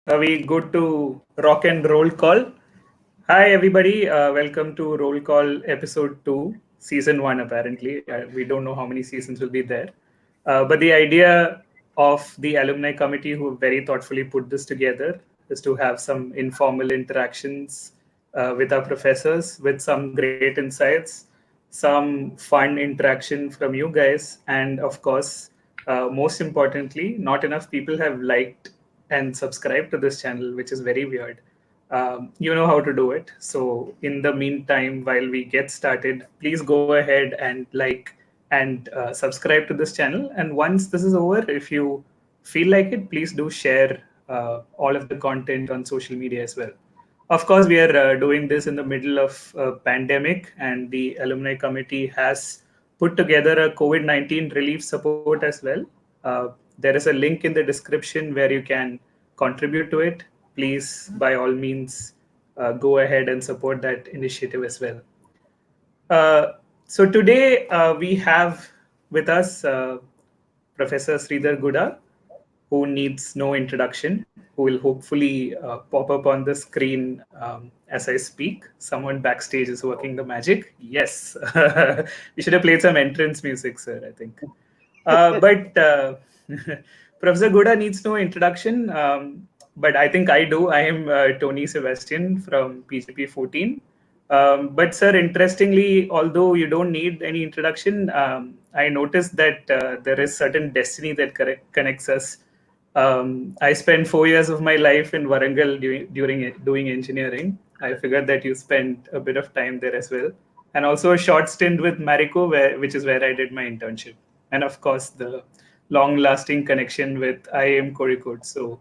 Are we good to rock and roll call? Hi, everybody. Welcome to Roll Call Episode 2, Season 1, apparently. We don't know how many seasons will be there. But the idea of the alumni committee, who very thoughtfully put this together, is to have some informal interactions with our professors with some great insights, some fun interaction from you guys, and of course, most importantly, not enough people have liked and subscribed to this channel, which is very weird. You know how to do it. So, in the meantime, while we get started, please go ahead and like and subscribe to this channel. And once this is over, if you feel like it, please do share all of the content on social media as well. Of course, we are doing this in the middle of a pandemic, and the alumni committee has put together a COVID-19 relief support as well. There is a link in the description where you can contribute to it. Please, by all means, go ahead and support that initiative as well. So today we have with us Professor Sridhar Guda, who needs no introduction, who will hopefully pop up on the screen as I speak. Someone backstage is working the magic. Yes, we should have played some entrance music, sir, I think. But Professor Guda needs no introduction, but I think I do. I am Tony Sebastian from PGP 14. But sir, interestingly, although you don't need any introduction, I noticed that there is certain destiny that connects us. I spent 4 years of my life in Warangal during doing engineering. I figured that you spent a bit of time there as well, and also a short stint with Marico, which is where I did my internship, and of course the long-lasting connection with IIM Kozhikode. So,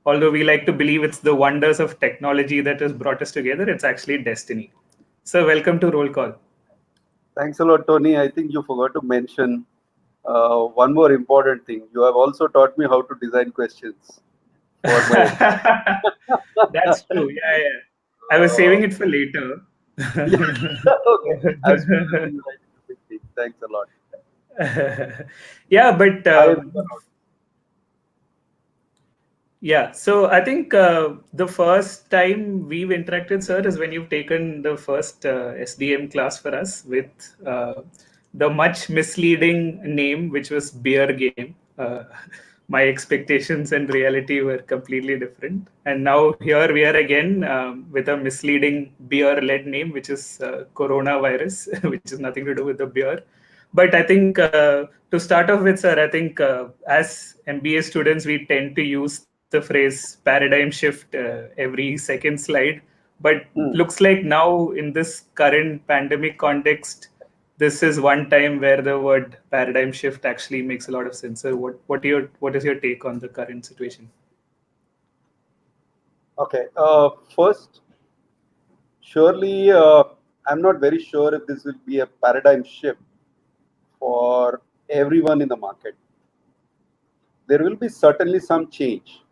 although we like to believe it's the wonders of technology that has brought us together, it's actually destiny. So, welcome to Roll Call. Thanks a lot, Tony. I think you forgot to mention one more important thing. You have also taught me how to design questions for my exam. That's true. Yeah, yeah. I was Uh, saving it for later. yeah, okay. I've spoken you right in the beginning. Thanks a lot. Yeah, but I remember how. yeah, so I think the first time we've interacted, sir, is when you've taken the first SDM class for us with the much misleading name, which was Beer Game. My expectations and reality were completely different. And now here we are again with a misleading beer-led name, which is coronavirus, which is nothing to do with the beer. But I think to start off with, sir, I think as MBA students, we tend to use the phrase paradigm shift every second slide. But Hmm. looks like now in this current pandemic context, this is one time where the word paradigm shift actually makes a lot of sense. So what is your take on the current situation? Okay. First, surely, I'm not very sure if this will be a paradigm shift for everyone in the market. There will be certainly some change,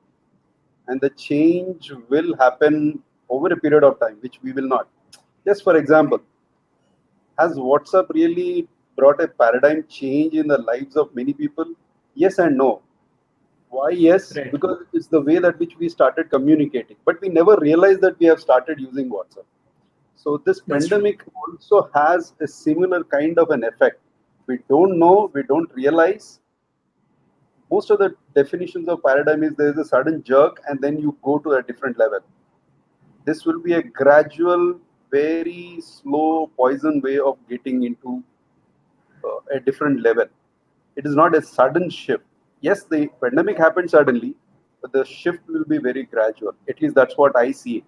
and the change will happen over a period of time, which we will not. Just for example, has WhatsApp really brought a paradigm change in the lives of many people? Yes and no. Why yes? Right. Because it's the way that which we started communicating, but we never realized that we have started using WhatsApp. So this That's true. pandemic also has a similar kind of an effect. We don't know, we don't realize. Most of the definitions of paradigm is there is a sudden jerk and then you go to a different level. This will be a gradual, very slow poison way of getting into a different level. It is not a sudden shift. Yes, the pandemic happened suddenly, but the shift will be very gradual. At least that's what I see it.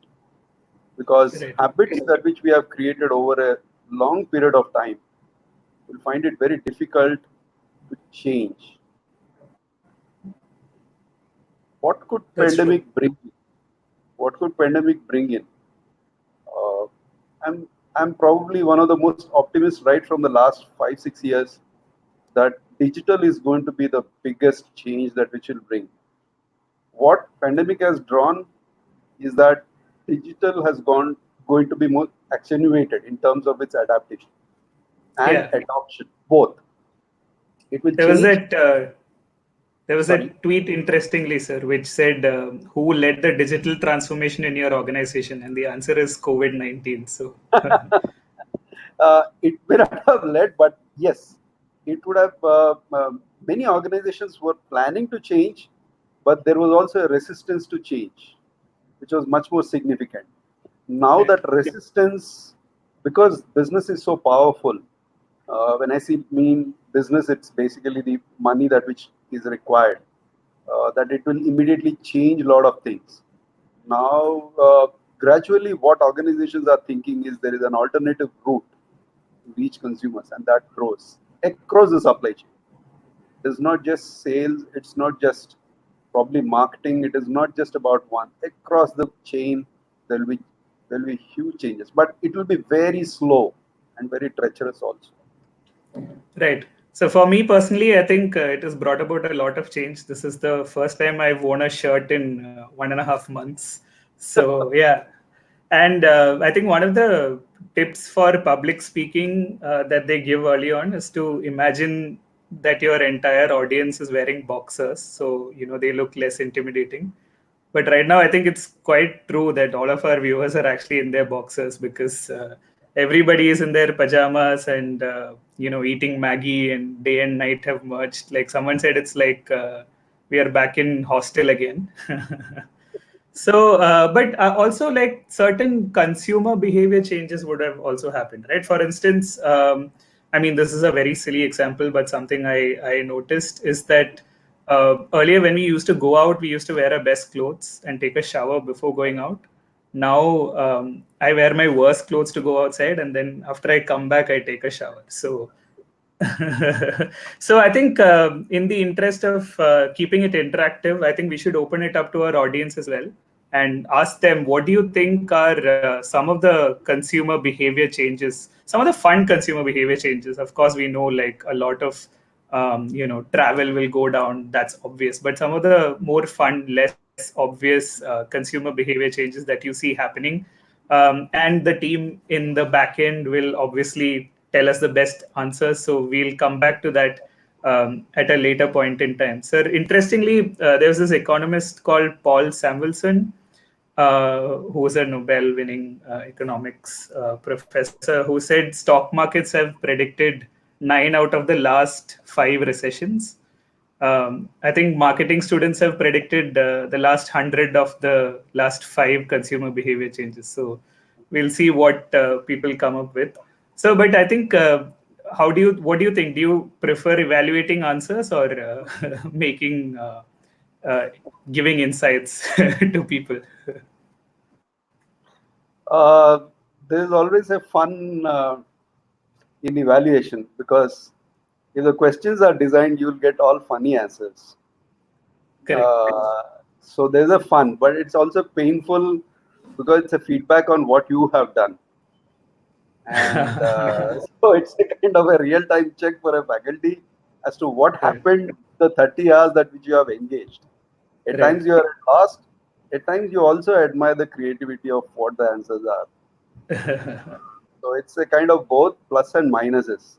Because Right. habits that which we have created over a long period of time will find it very difficult to change. What could That's true. pandemic bring in? What could pandemic bring in? Uh, I'm probably one of the most optimists right from the last 5 6 years that digital is going to be the biggest change that which will bring. What pandemic has drawn is that digital has gone going to be more accentuated in terms of its adaptation and Yeah. adoption both. It will There was change. that There was a Sorry. tweet, interestingly, sir, which said, "Who led the digital transformation in your organization?" And the answer is COVID-19. So, It may not have led, but yes, it would have. Many organizations were planning to change, but there was also a resistance to change, which was much more significant. Now right. that resistance, because business is so powerful, when I see mean business, it's basically the money that which is required, that it will immediately change a lot of things. Now, gradually, what organizations are thinking is there is an alternative route to reach consumers, and that grows across the supply chain. It is not just sales, it's not just probably marketing, it is not just about one. Across the chain, there will be huge changes, but it will be very slow and very treacherous also. Right. So for me personally, I think it has brought about a lot of change. This is the first time I've worn a shirt in 1.5 months. So yeah, and I think one of the tips for public speaking that they give early on is to imagine that your entire audience is wearing boxers, so they look less intimidating. But right now, I think it's quite true that all of our viewers are actually in their boxers because everybody is in their pajamas and eating Maggie, and day and night have merged. Like someone said, it's like we are back in hostel again. So, but also like certain consumer behavior changes would have also happened, right? For instance, I mean, this is a very silly example, but something I noticed is that earlier when we used to go out, we used to wear our best clothes and take a shower before going out. Now I wear my worst clothes to go outside, and then after I come back, I take a shower. So so I think in the interest of keeping it interactive, I think we should open it up to our audience as well and ask them, what do you think are some of the consumer behavior changes, some of the fun consumer behavior changes? Of course, we know like a lot of travel will go down. That's obvious. But some of the more fun, less obvious consumer behavior changes that you see happening, and the team in the back end will obviously tell us the best answers. So we'll come back to that at a later point in time. Sir, interestingly, there's this economist called Paul Samuelson, who was a Nobel-winning economics professor, who said stock markets have predicted 9 out of the last 5 recessions. I think marketing students have predicted the last 100 of the last 5 consumer behavior changes. So we'll see what people come up with. So, but I think, what do you think? Do you prefer evaluating answers or making, uh, giving insights to people? Uh, there is always a fun in evaluation, because if the questions are designed, you will get all funny answers. Correct. Uh, so there's a fun, but it's also painful because it's a feedback on what you have done. And so it's a kind of a real-time check for a faculty as to what Right. happened the 30 hours that which you have engaged. At Right. times you are lost. At times you also admire the creativity of what the answers are. So it's a kind of both plus and minuses.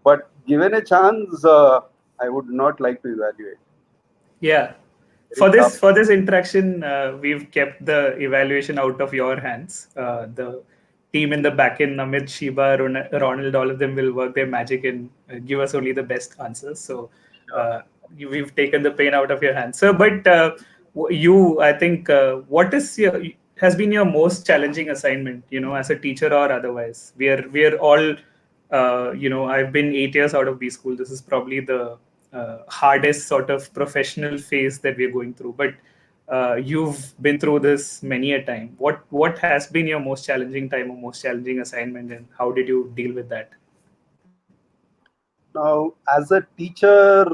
But given a chance, I would not like to evaluate. Yeah. Very tough. For this interaction, we've kept the evaluation out of your hands. The team in the back end, Namit, Shiba, Ronald, all of them will work their magic and give us only the best answers. So Sure. we've taken the pain out of your hands. So, but I think, what has been your most challenging assignment? As a teacher or otherwise. We are all I've been 8 years out of B school. This is probably the hardest sort of professional phase that we're going through. But you've been through this many a time. What has been your most challenging time or most challenging assignment, and how did you deal with that? Now, as a teacher,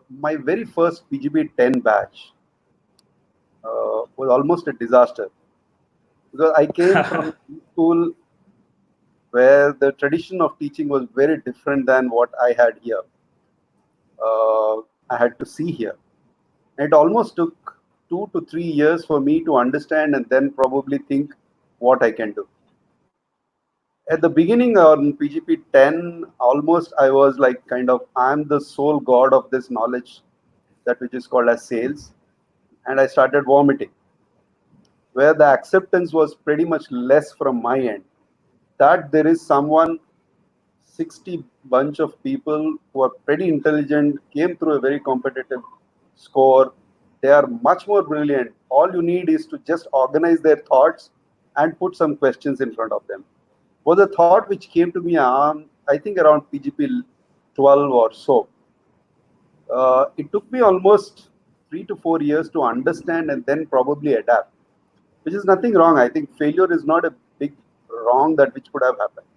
my very first PGB 10 batch was almost a disaster, because I came from a school where the tradition of teaching was very different than what I had here. I had to see here. And it almost took 2 to 3 years for me to understand and then probably think what I can do. At the beginning on PGP 10, almost I was like kind of, I'm the sole god of this knowledge, that which is called as sales. And I started vomiting, where the acceptance was pretty much less from my end. That there is someone, 60 bunch of people who are pretty intelligent, came through a very competitive score. They are much more brilliant. All you need is to just organize their thoughts and put some questions in front of them. Was a thought which came to me on, I think, around PGP 12 or so. It took me almost 3 to 4 years to understand and then probably adapt, which is nothing wrong. I think failure is not a big wrong that which could have happened.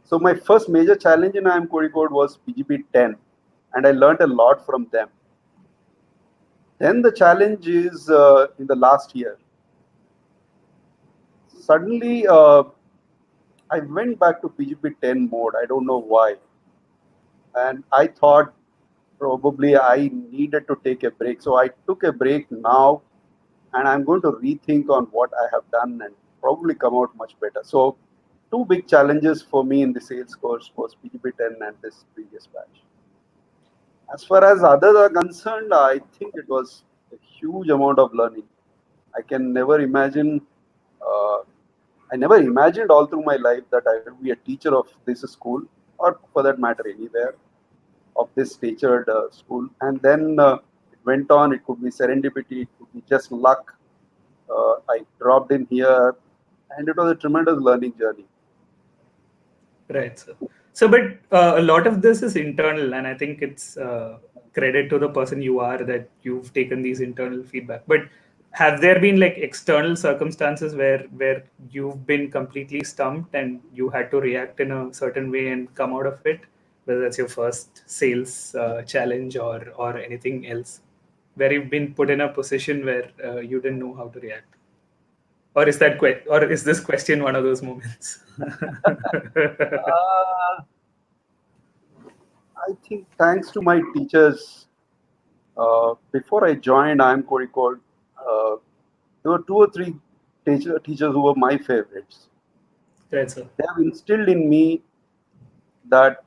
So my first major challenge in IIM Kozhikode was PGP 10, and I learned a lot from them. Then the challenge is in the last year. Suddenly, I went back to PGP 10 mode. I don't know why. And I thought probably I needed to take a break. So I took a break now, and I'm going to rethink on what I have done and probably come out much better. So two big challenges for me in the sales course was PGP 10 and this previous batch. As far as others are concerned, I think it was a huge amount of learning. I can never imagine, uh, I never imagined all through my life that I will be a teacher of this school, or for that matter, anywhere of this statured school. And then it went on, it could be serendipity, it could be just luck. I dropped in here, and it was a tremendous learning journey. Right. But a lot of this is internal, and I think it's credit to the person you are that you've taken these internal feedback. But have there been like external circumstances where you've been completely stumped and you had to react in a certain way and come out of it? Whether that's your first sales challenge or anything else, where you've been put in a position where you didn't know how to react, or is this question one of those moments? Uh, I think thanks to my teachers, before I joined IIM Kozhikode, there were two or three teachers who were my favorites. Right, sir. They have instilled in me that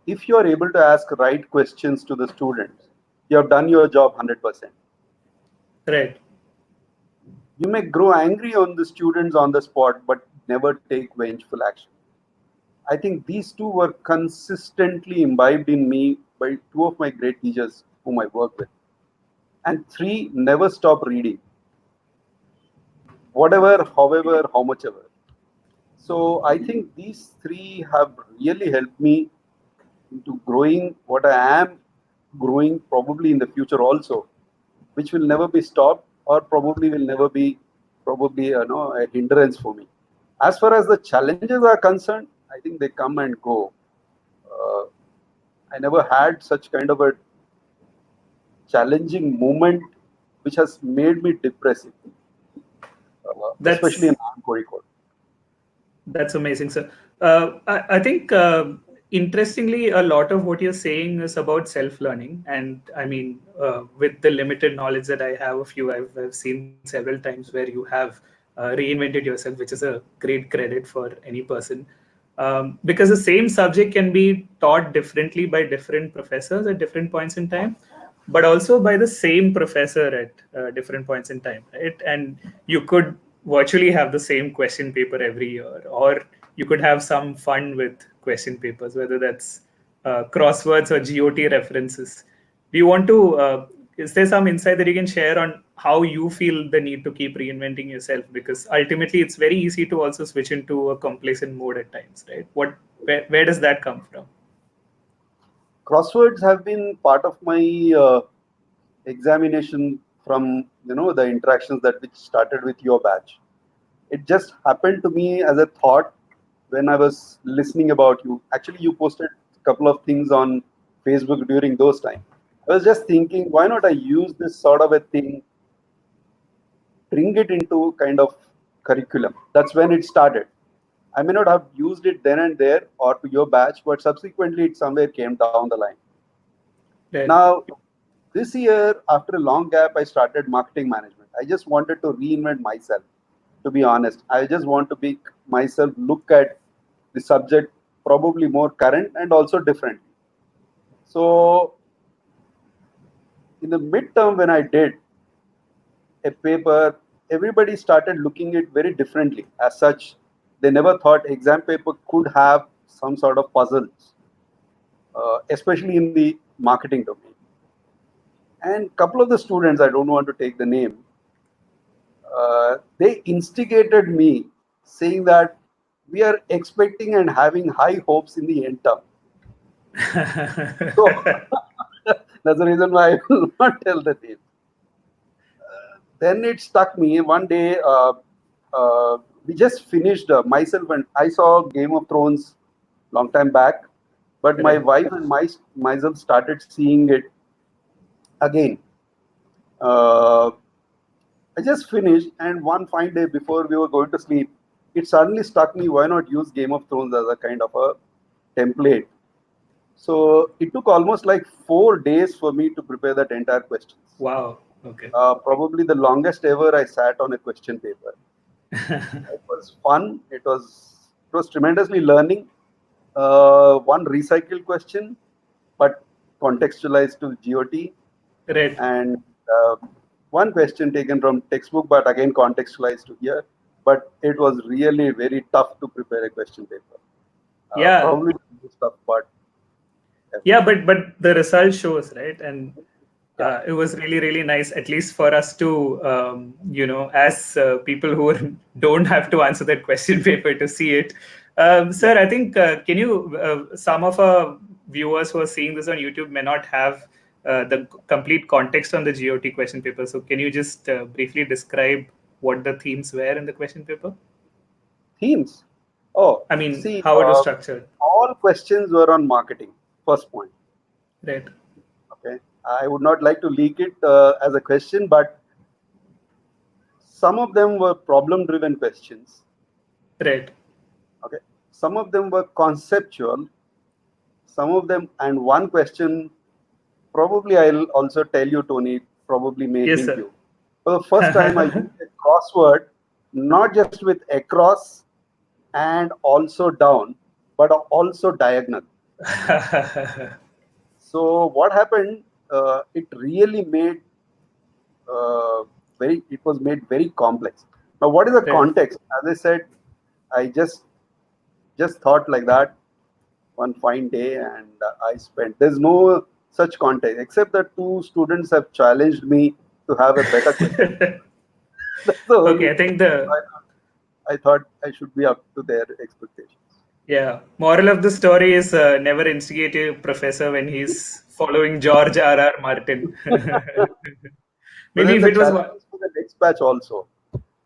if you are able to ask right questions to the students, you have done your job 100%. Right. You may grow angry on the students on the spot, but never take vengeful action. I think these two were consistently imbibed in me by two of my great teachers whom I work with. And three, never stop reading, whatever, however, how much ever. So I think these three have really helped me into growing what I am growing probably in the future also, which will never be stopped or probably will never be probably a hindrance for me. As far as the challenges are concerned, I think they come and go. Uh, I never had such kind of a challenging moment which has made me depressive, especially That's in Kozhikode. that's amazing, sir. I think interestingly, a lot of what you're saying is about self-learning, and I mean, with the limited knowledge that I have of you, I've seen several times where you have reinvented yourself, which is a great credit for any person. Because the same subject can be taught differently by different professors at different points in time, but also by the same professor at different points in time, right? And you could virtually have the same question paper every year, or you could have some fun with question papers, whether that's crosswords or GOT references. Do you want to? Is there some insight that you can share on how you feel the need to keep reinventing yourself? Because ultimately, it's very easy to also switch into a complacent mode at times, right? Where does that come from? Crosswords have been part of my examination from the interactions that which started with your batch. It just happened to me as a thought when I was listening about you. Actually, you posted a couple of things on Facebook during those times. I was just thinking, why not I use this sort of a thing, bring it into kind of curriculum. That's when it started. I may not have used it then and there or to your batch, but subsequently it somewhere came down the line. Right. Now, this year, after a long gap, I started marketing management. I just wanted to reinvent myself to be honest. I just want to be myself, look at the subject probably more current and also different. So in the midterm, when I did a paper, everybody started looking at it very differently. As such, they never thought exam paper could have some sort of puzzles, especially in the marketing domain. And a couple of the students, I don't want to take the name, they instigated me saying that we are expecting and having high hopes in the end term. So that's the reason why I will not tell the name. Then it stuck me. One day, we just finished, myself and I saw Game of Thrones long time back, but my wife and myself started seeing it again. I just finished, and one fine day before we were going to sleep, it suddenly struck me, why not use Game of Thrones as a kind of a template? So it took almost like 4 days for me to prepare that entire questions. Wow. Okay. Probably the longest ever I sat on a question paper. It was fun. It was tremendously learning. One recycled question, but contextualized to GOT. Right. And one question taken from textbook, but again contextualized to here. But it was really very tough to prepare a question paper. Yeah. Probably the most tough part. Yeah, but the result shows, right? And it was really nice, at least for us to, as people who don't have to answer that question paper to see it. Sir, I think, can you, some of our viewers who are seeing this on YouTube may not have the complete context on the GOT question paper. So can you just briefly describe what the themes were in the question paper? Themes? Oh, I mean, see, how it was structured. All questions were on marketing, first point. Right. Okay. I would not like to leak it as a question, but some of them were problem-driven questions. Right. Okay. Some of them were conceptual. Some of them, and one question, probably I'll also tell you, Tony, probably may Yes, hint sir. you. For the first time, I used a crossword, not just with across and also down, but also diagonal. So what happened? It really made it was made very complex. Now, what is the context? As I said, I just thought like that one fine day, and I spent. There's no such context except that two students have challenged me to have a better question. Okay, I think I thought I should be up to their expectations. Yeah, moral of the story is never instigate a professor when he's following George R.R. Martin. Maybe if the it was challenge was for the next batch also.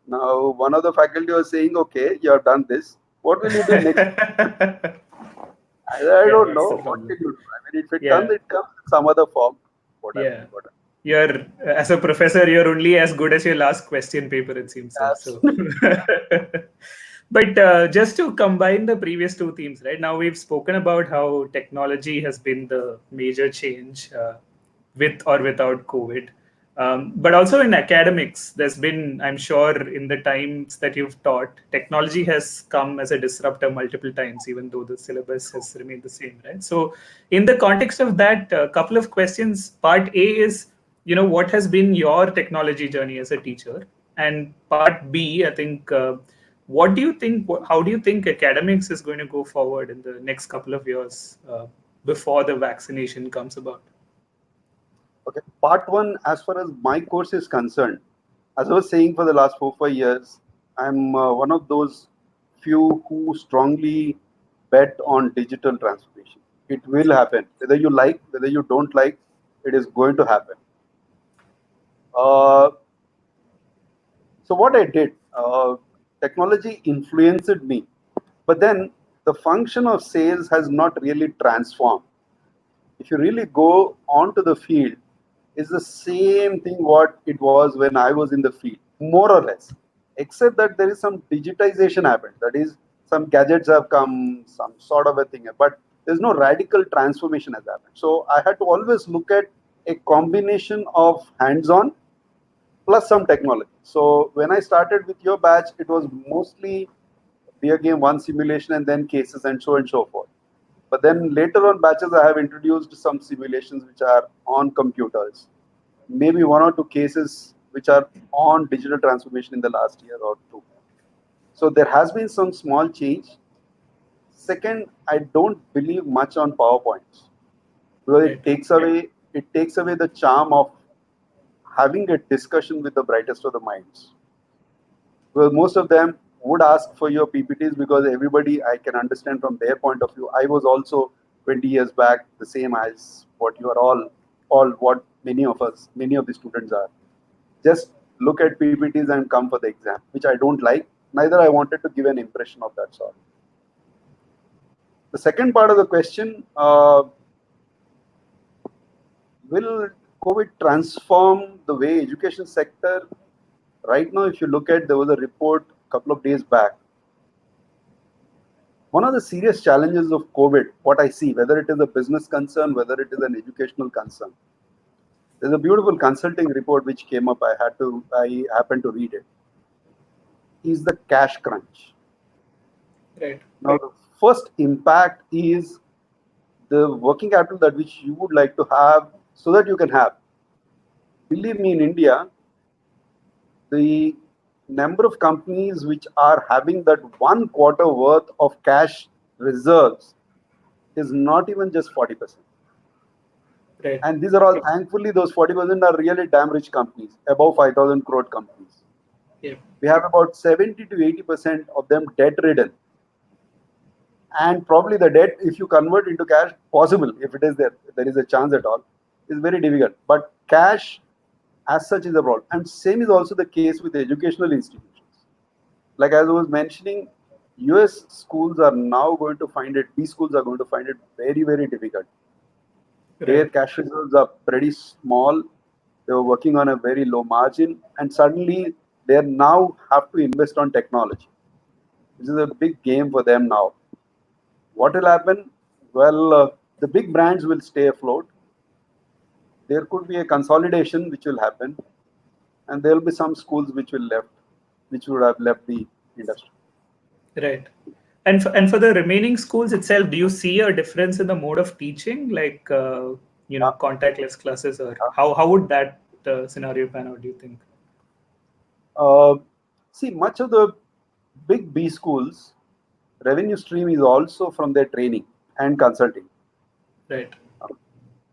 Now, one of the faculty was saying, "Okay, you have done this. What will you do next?" I don't know. What can you do? I mean, if it comes in some other form. Whatever. You're as a professor, you're only as good as your last question paper, it seems. So. But just to combine the previous two themes, right? Now we've spoken about how technology has been the major change with or without COVID. But also in academics, there's been, I'm sure, in the times that you've taught, technology has come as a disruptor multiple times, even though the syllabus has remained the same, right? So in the context of that, a couple of questions. Part A is, what has been your technology journey as a teacher? And part B, I think, what do you think, how do you think academics is going to go forward in the next couple of years before the vaccination comes about? Okay, part one, as far as my course is concerned, as I was saying for the last 4-5 years, I'm one of those few who strongly bet on digital transformation. It will happen. Whether you like, whether you don't like, it is going to happen. So what I did, technology influenced me, but then the function of sales has not really transformed. If you really go onto the field, it's the same thing what it was when I was in the field, more or less, except that there is some digitization happened. That is, some gadgets have come, some sort of a thing, but there's no radical transformation has happened. So I had to always look at a combination of hands-on plus some technology. So when I started with your batch, it was mostly beer game, one simulation, and then cases and so forth. But then later on batches, I have introduced some simulations which are on computers, maybe one or two cases which are on digital transformation in the last year or two. So there has been some small change. Second, I don't believe much on PowerPoints because Right. it takes away the charm of having a discussion with the brightest of the minds. Well, most of them would ask for your PPTs because everybody I can understand from their point of view. I was also 20 years back the same as what you are all what many of us, many of the students are. Just look at PPTs and come for the exam, which I don't like. Neither I wanted to give an impression of that sort. The second part of the question, will COVID transform the way education sector? Right now, if you look at, there was a report a couple of days back. One of the serious challenges of COVID, what I see, whether it is a business concern, whether it is an educational concern, there's a beautiful consulting report which came up. I happened to read it. Is the cash crunch. Right. Now, the first impact is the working capital that which you would like to have so that you can have. Believe me, in India, the number of companies which are having that 1 quarter worth of cash reserves is not even just 40%. Right. And these are all, thankfully, those 40% are really damn rich companies, above 5,000 crore companies. Yeah. We have about 70 to 80% of them debt ridden. And probably the debt, if you convert into cash, possible, if it is there is a chance at all, is very difficult. But cash as such is a problem. And same is also the case with educational institutions. Like as I was mentioning, US schools are now going to find it, B schools are going to find it very, very difficult. Right. Their cash reserves are pretty small. They were working on a very low margin, and suddenly they now have to invest on technology. This is a big game for them now. What will happen? Well, the big brands will stay afloat. There could be a consolidation which will happen, and there will be some schools which would have left the industry. Right. And for the remaining schools itself, do you see a difference in the mode of teaching, like contactless classes, or how would that scenario pan out? Do you think? See, much of the big B schools revenue stream is also from their training and consulting. Right.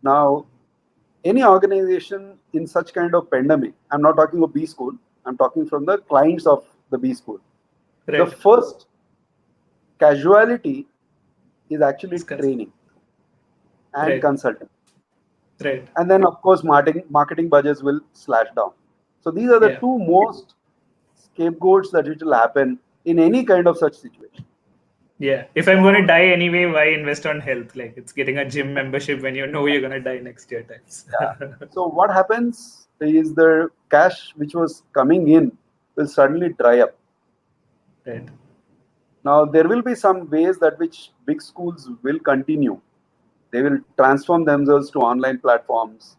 Now, any organization in such kind of pandemic, I'm not talking of B school, I'm talking from the clients of the B school. Right. The first casualty is actually training and Right. consulting. Right. And then, of course, marketing budgets will slash down. So these are the two most scapegoats that it will happen in any kind of such situation. Yeah. If I'm going to die anyway, why invest on health? Like it's getting a gym membership when you know you're going to die next year types. So what happens is the cash which was coming in will suddenly dry up. Right. Now, there will be some ways that which big schools will continue. They will transform themselves to online platforms.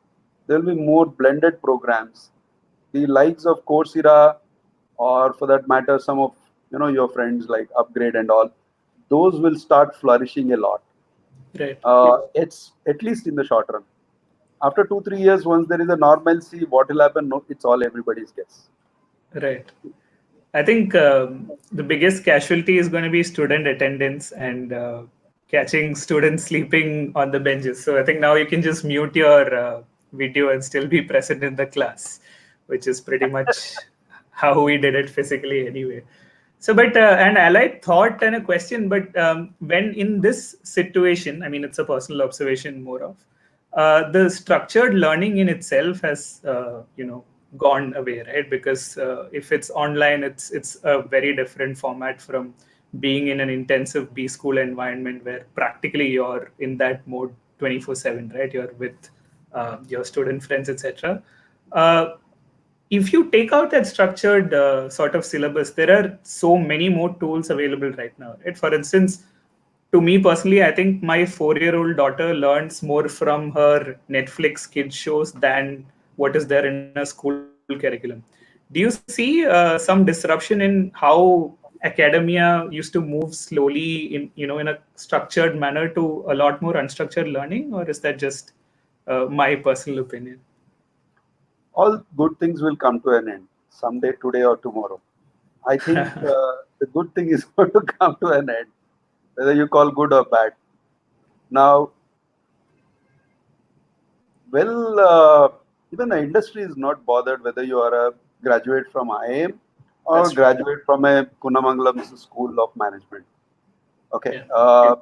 There will be more blended programs. The likes of Coursera, or for that matter, some of your friends like Upgrade and all, those will start flourishing a lot. Right. It's at least in the short run. After 2-3 years, once there is a normalcy, what will happen? No, it's all everybody's guess. Right. I think the biggest casualty is going to be student attendance and catching students sleeping on the benches. So I think now you can just mute your video and still be present in the class, which is pretty much how we did it physically anyway. So, but an allied thought and a question, but when in this situation, I mean, it's a personal observation more of, the structured learning in itself has, gone away, right? Because if it's online, it's a very different format from being in an intensive B school environment where practically you're in that mode 24/7, right? You're with your student friends, etc. If you take out that structured sort of syllabus, there are so many more tools available right now, right? For instance, to me personally, I think my 4-year-old daughter learns more from her Netflix kids shows than what is there in a school textbook. curriculum. Do you see some disruption in how academia used to move slowly in a structured manner to a lot more unstructured learning, or is that just my personal opinion? All good things will come to an end someday, today or tomorrow. I think the good thing is going to come to an end, whether you call good or bad. Now, well, even the industry is not bothered whether you are a graduate from IIM or That's true. graduate from a Kunamangalam School of Management. Okay, Yeah.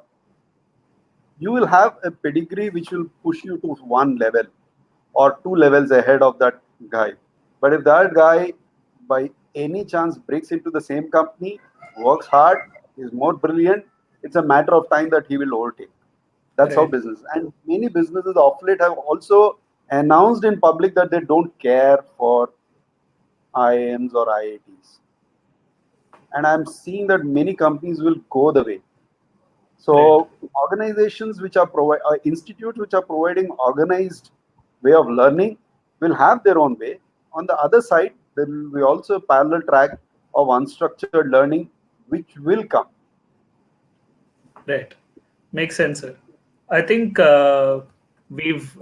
you will have a pedigree which will push you to one level or two levels ahead of that guy. But if that guy by any chance breaks into the same company, works hard, is more brilliant, it's a matter of time that he will overtake. That's how Right. business. And many businesses of late have also announced in public that they don't care for IIMs or IITs. And I'm seeing that many companies will go the way. Right. So organizations which are institutes which are providing organized way of learning will have their own way. On the other side, there will be also a parallel track of unstructured learning which will come. Right. Makes sense, sir. I think we've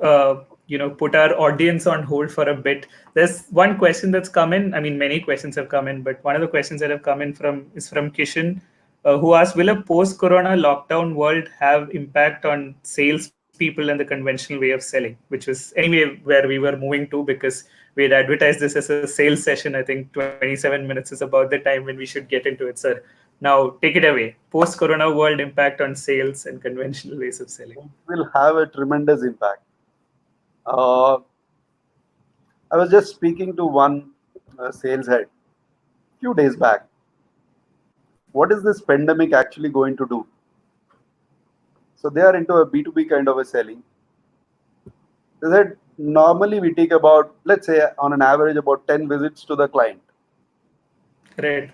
put our audience on hold for a bit. There's one question that's come in. I mean, many questions have come in, but one of the questions that have come in is from Kishan, who asked, "Will a post-corona lockdown world have impact on salespeople and the conventional way of selling?" Which was anyway where we were moving to, because we had advertised this as a sales session. I think 27 minutes is about the time when we should get into it, sir. Now, take it away. Post-corona world impact on sales and conventional ways of selling. It will have a tremendous impact. Uh, I was just speaking to one sales head a few days back. What is this pandemic actually going to do? So they are into a B2B kind of a selling. They said normally we take about, let's say, on an average, about 10 visits to the client Right.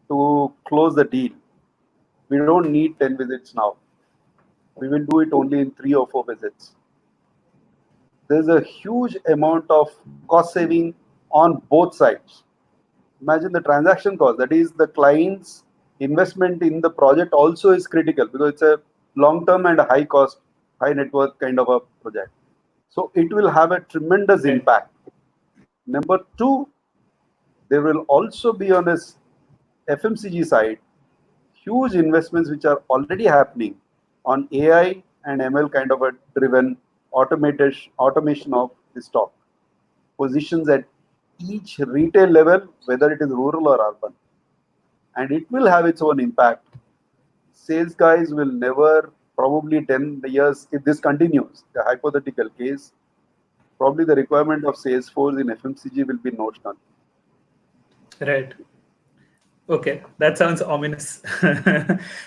to close the deal. We don't need 10 visits now. We will do it only in 3 or 4 visits. There's a huge amount of cost saving on both sides. Imagine the transaction cost, that is the client's investment in the project also is critical because it's a long term and a high cost, high net worth kind of a project. So it will have a tremendous Right. impact. Number two, there will also be on this FMCG side huge investments which are already happening on AI and ML kind of a driven automation of the stock positions at each retail level, whether it is rural or urban, and it will have its own impact. Sales guys will never, probably 10 years, if this continues, the hypothetical case, probably the requirement of Salesforce in FMCG will be notional. Right. Okay, that sounds ominous.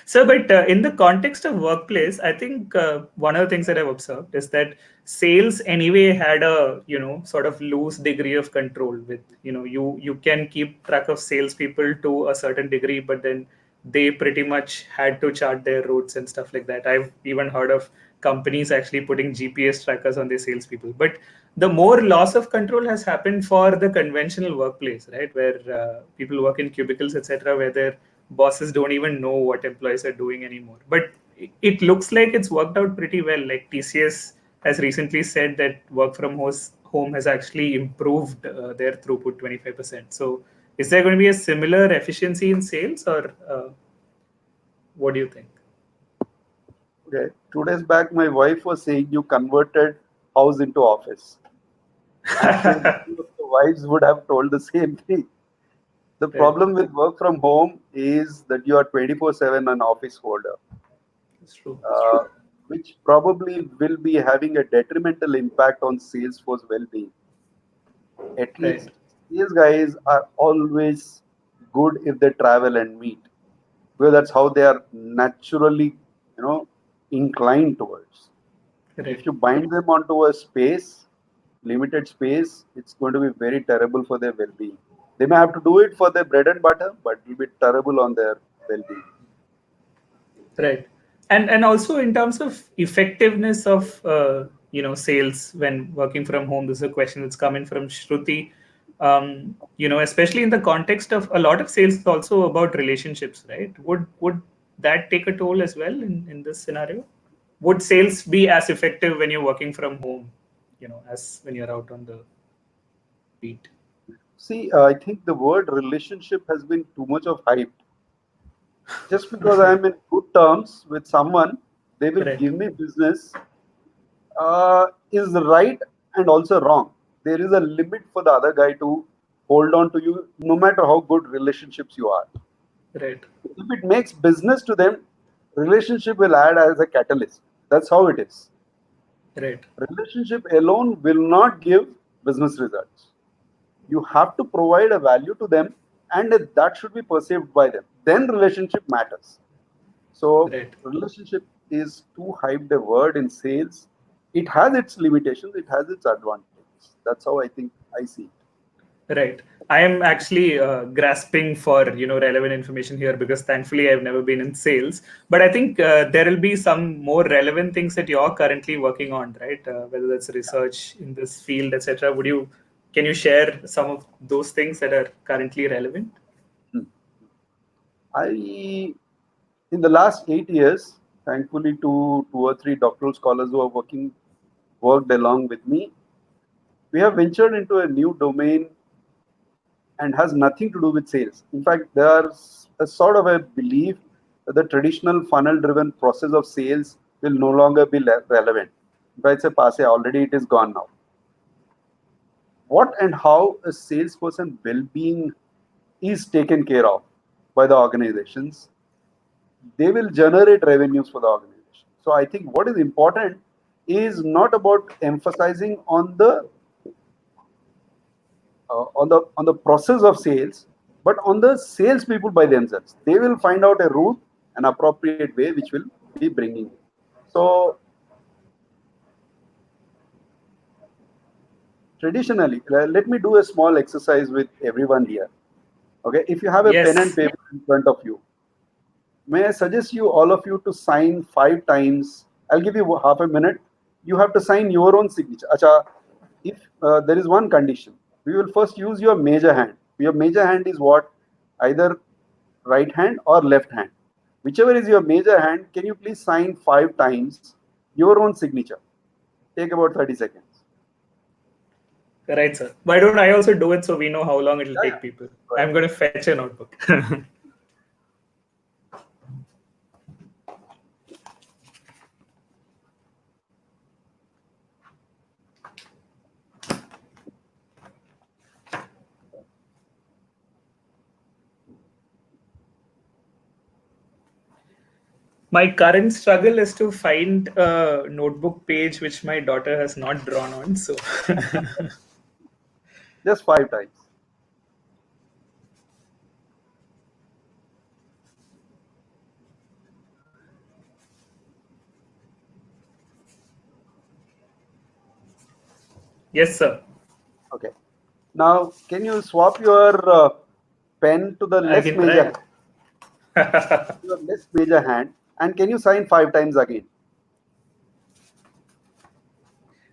So, but in the context of workplace, I think one of the things that I've observed is that sales anyway had a sort of loose degree of control. With you can keep track of salespeople to a certain degree, but then they pretty much had to chart their routes and stuff like that. I've even heard of companies actually putting GPS trackers on their salespeople. But the more loss of control has happened for the conventional workplace, right, where people work in cubicles, etc., where their bosses don't even know what employees are doing anymore. But it looks like it's worked out pretty well. Like TCS has recently said that work from home has actually improved their throughput 25%. So is there going to be a similar efficiency in sales, or what do you think? Okay. 2 days back, my wife was saying you converted house into office. I'm sure many of the wives would have told the same thing. The Right. problem with work from home is that you are 24/7 an office holder, It's true. which probably will be having a detrimental impact on Salesforce well-being. At Right. least these guys are always good if they travel and meet, because that's how they are naturally, inclined towards. If Right. you bind them onto a space, limited space, it's going to be very terrible for their well-being. They may have to do it for their bread and butter, but it will be terrible on their well-being. Right. And also in terms of effectiveness of sales when working from home. This is a question that's coming from Shruti. Especially in the context of a lot of sales is also about relationships, right? Would that take a toll as well in this scenario? Would sales be as effective when you're working from home, as when you're out on the beat? See, I think the word relationship has been too much of hype. Just because I am in good terms with someone, they will Right. give me business, is right and also wrong. There is a limit for the other guy to hold on to you, no matter how good relationships you are. Right. If it makes business to them, relationship will add as a catalyst. That's how it is. Right. Relationship alone will not give business results. You have to provide a value to them, and that should be perceived by them. Then relationship matters. So Right. relationship is too hyped a word in sales. It has its limitations, it has its advantages. That's how I think I see it. Right. I am actually grasping for relevant information here because thankfully I've never been in sales. But I think there will be some more relevant things that you're currently working on, right? Whether that's research in this field, etc. Can you share some of those things that are currently relevant? Hmm. I in the last 8 years, thankfully to two or three doctoral scholars who are worked along with me, we have ventured into a new domain and has nothing to do with sales. In fact, there's a sort of a belief that the traditional funnel driven process of sales will no longer be relevant. In fact, it's a passe, already it is gone now. What and how a salesperson well-being is taken care of by the organizations, they will generate revenues for the organization. So I think what is important is not about emphasizing on the process of sales, but on the sales people by themselves. They will find out a route, an appropriate way, which will be bringing it. So traditionally, let me do a small exercise with everyone here. Okay, if you have a pen and Yes. paper in front of you, may I suggest you all of you to sign 5 times? I'll give you half a minute. You have to sign your own signature. Acha, if there is one condition, we will first use your major hand. Your major hand is what? Either right hand or left hand. Whichever is your major hand, can you please sign 5 times your own signature? Take about 30 seconds. Right, sir. Why don't I also do it so we know how long it'll Yeah, take yeah. people? Right. I'm going to fetch a notebook. My current struggle is to find a notebook page which my daughter has not drawn on. So, Just 5 times. yes, sir. Okay. Now, can you swap your pen to the I less can major try. hand? Your less major hand, and can you sign 5 times again?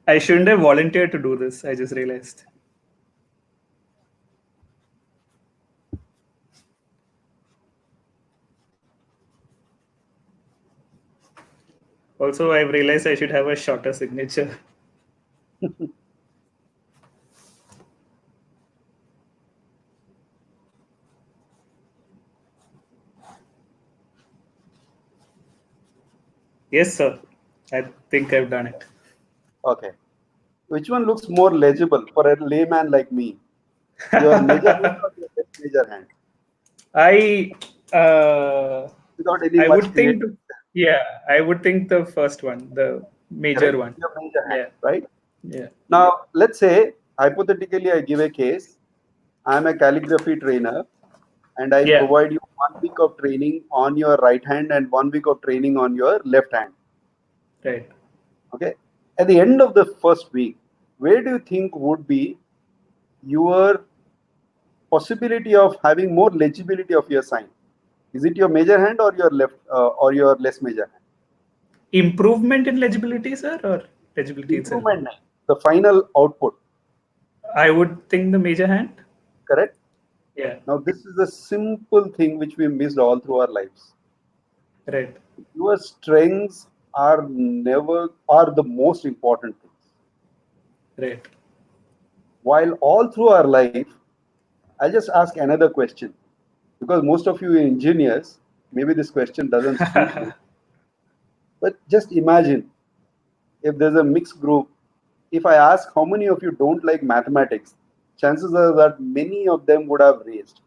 I shouldn't have volunteered to do this. I just realized. Also, I've realized I should have a shorter signature. Yes, sir. I think I've done it. Okay. Which one looks more legible for a layman like me? Your major hand or your less major hand? I uh, Without any I much would creativity. think, yeah, I would think the first one, the major Correct? one. Your major hand, Yeah, right? yeah, Now, let's say, hypothetically, I give a case. I'm a calligraphy trainer and I yeah. provide you 1 week of training on your right hand and 1 week of training on your left hand. Right. Okay. At the end of the first week, where do you think would be your possibility of having more legibility of your sign? Is it your major hand or your left or your less major hand? Improvement in legibility, sir, or Tangibility itself. Improvement, the final output. I would think the major hand. Correct? Yeah. Now, this is a simple thing which we missed all through our lives. Right. Your strengths are the most important things. Right. While all through our life, I'll just ask another question, because most of you engineers, maybe this question doesn't suit you. But just imagine if there's a mixed group. If I ask how many of you don't like mathematics, chances are that many of them would have raised.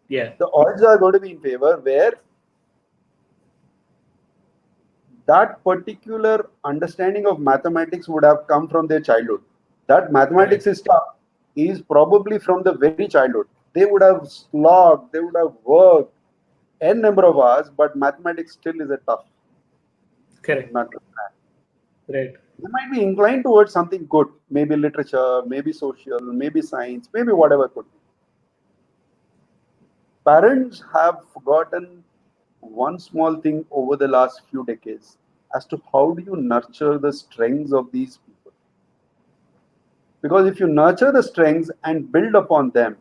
Yeah. The odds are going to be in favor where that particular understanding of mathematics would have come from their childhood. That mathematics is tough is probably from the very childhood. They would have slogged, they would have worked n number of hours, but mathematics still is a tough Correct. matter. Right. They might be inclined towards something good, maybe literature, maybe social, maybe science, maybe whatever could be. Parents have forgotten one small thing over the last few decades as to how do you nurture the strengths of these people. Because if you nurture the strengths and build upon them,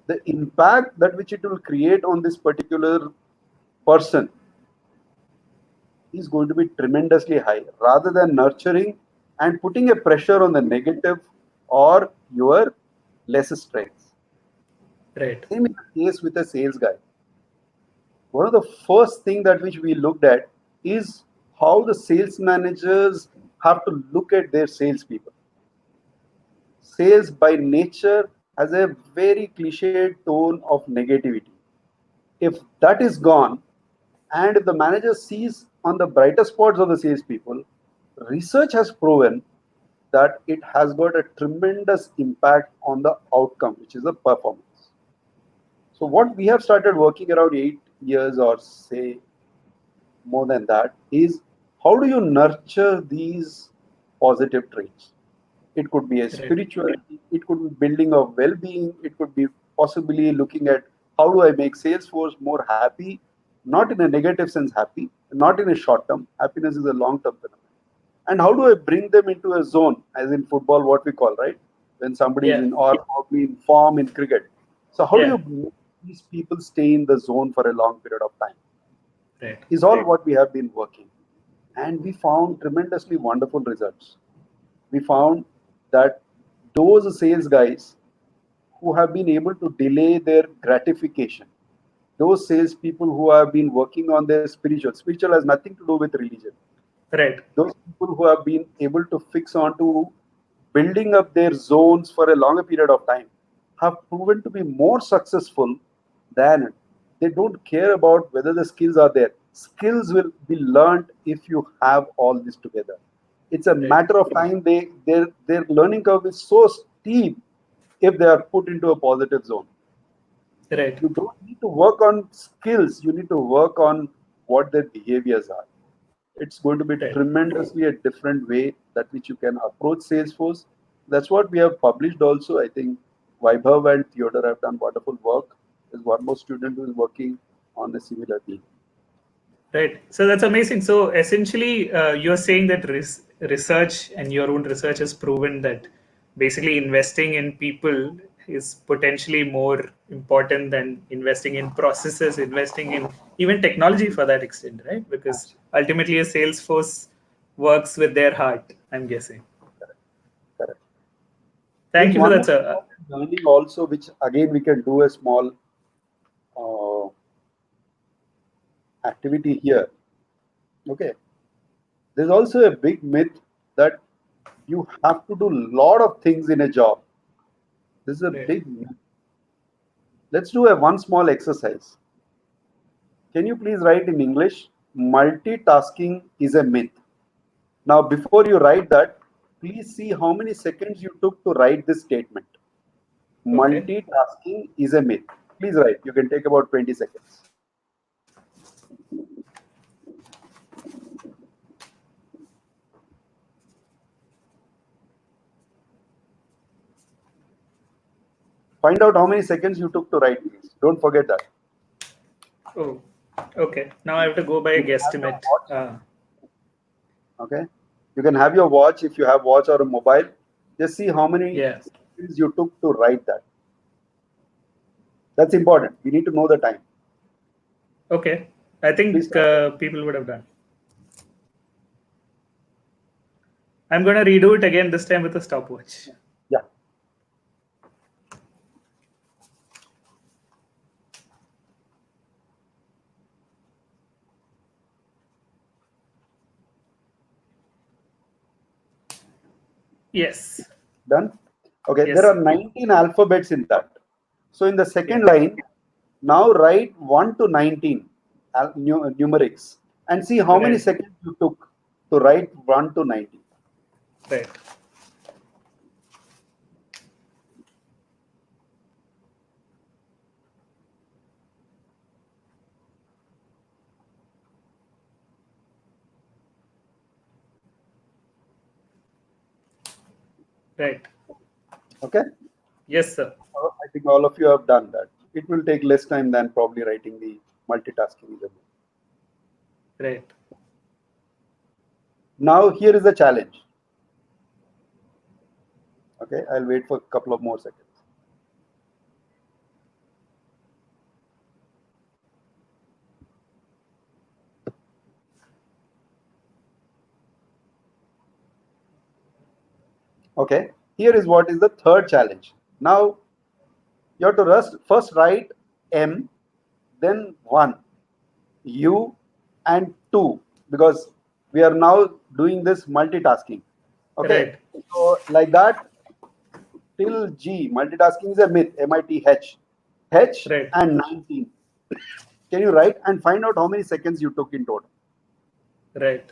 the impact that which it will create on this particular person is going to be tremendously high, rather than nurturing and putting a pressure on the negative or your lesser strengths. Right. Same is the case with a sales guy. One of the first thing that which we looked at is how the sales managers have to look at their salespeople. Sales by nature has a very cliched tone of negativity. If that is gone, and if the manager sees on the brighter spots of the salespeople, research has proven that it has got a tremendous impact on the outcome, which is the performance. So what we have started working around 8 years or say more than that is how do you nurture these positive traits? It could be a spirituality, it could be building of well-being, it could be possibly looking at how do I make Salesforce more happy, not in a negative sense happy, not in a short term. Happiness is a long-term phenomenon. And how do I bring them into a zone, as in football, what we call, right? When somebody is in or probably in form in cricket. So how do you make these people stay in the zone for a long period of time? Right. Is all what we have been working. And we found tremendously wonderful results. We found that those sales guys who have been able to delay their gratification, those salespeople who have been working on their spiritual has nothing to do with religion. Right. Those people who have been able to fix on to building up their zones for a longer period of time have proven to be more successful than they don't care about whether the skills are there. Skills will be learned if you have all this together. It's a matter of time. Their learning curve is so steep if they are put into a positive zone. Right. You don't need to work on skills. You need to work on what their behaviors are. It's going to be tremendously a different way that which you can approach Salesforce. That's what we have published also. I think Vaibhav and Theodore have done wonderful work. There's one more student who is working on a similar thing. Right. So that's amazing. So essentially, you're saying that research and your own research has proven that basically investing in people is potentially more important than investing in processes, investing in even technology for that extent, right? Because ultimately, a sales force works with their heart, I'm guessing. Correct. Thank you for that, sir. Learning also, which again we can do a small activity here. Okay. There's also a big myth that you have to do a lot of things in a job. This is a big myth. Let's do one small exercise. Can you please write in English, multitasking is a myth? Now, before you write that, please see how many seconds you took to write this statement. Multitasking is a myth. Please write. You can take about 20 seconds. Find out how many seconds you took to write, please. Don't forget that. Oh, okay. Now I have to go by a guesstimate. Okay. You can have your watch, if you have watch or a mobile, just see how many seconds you took to write that. That's important. We need to know the time. Okay. I think people would have done. I'm going to redo it again, this time with a stopwatch. Yeah. Yes. Done? Okay, Yes. there are 19 alphabets in that. So in the second line, now write 1 to 19 numerics and see how many seconds you took to write 1 to 19. Right. Right. Okay? Yes, sir. I think all of you have done that. It will take less time than probably writing the multitasking. Right. Now here is the challenge. Okay, I'll wait for a couple of more seconds. Okay, here is what is the third challenge. Now you have to first write M, then 1, U, and 2, because we are now doing this multitasking. Okay, so like that till G. Multitasking is a myth. MITH. H and 19. Can you write and find out how many seconds you took in total? Right.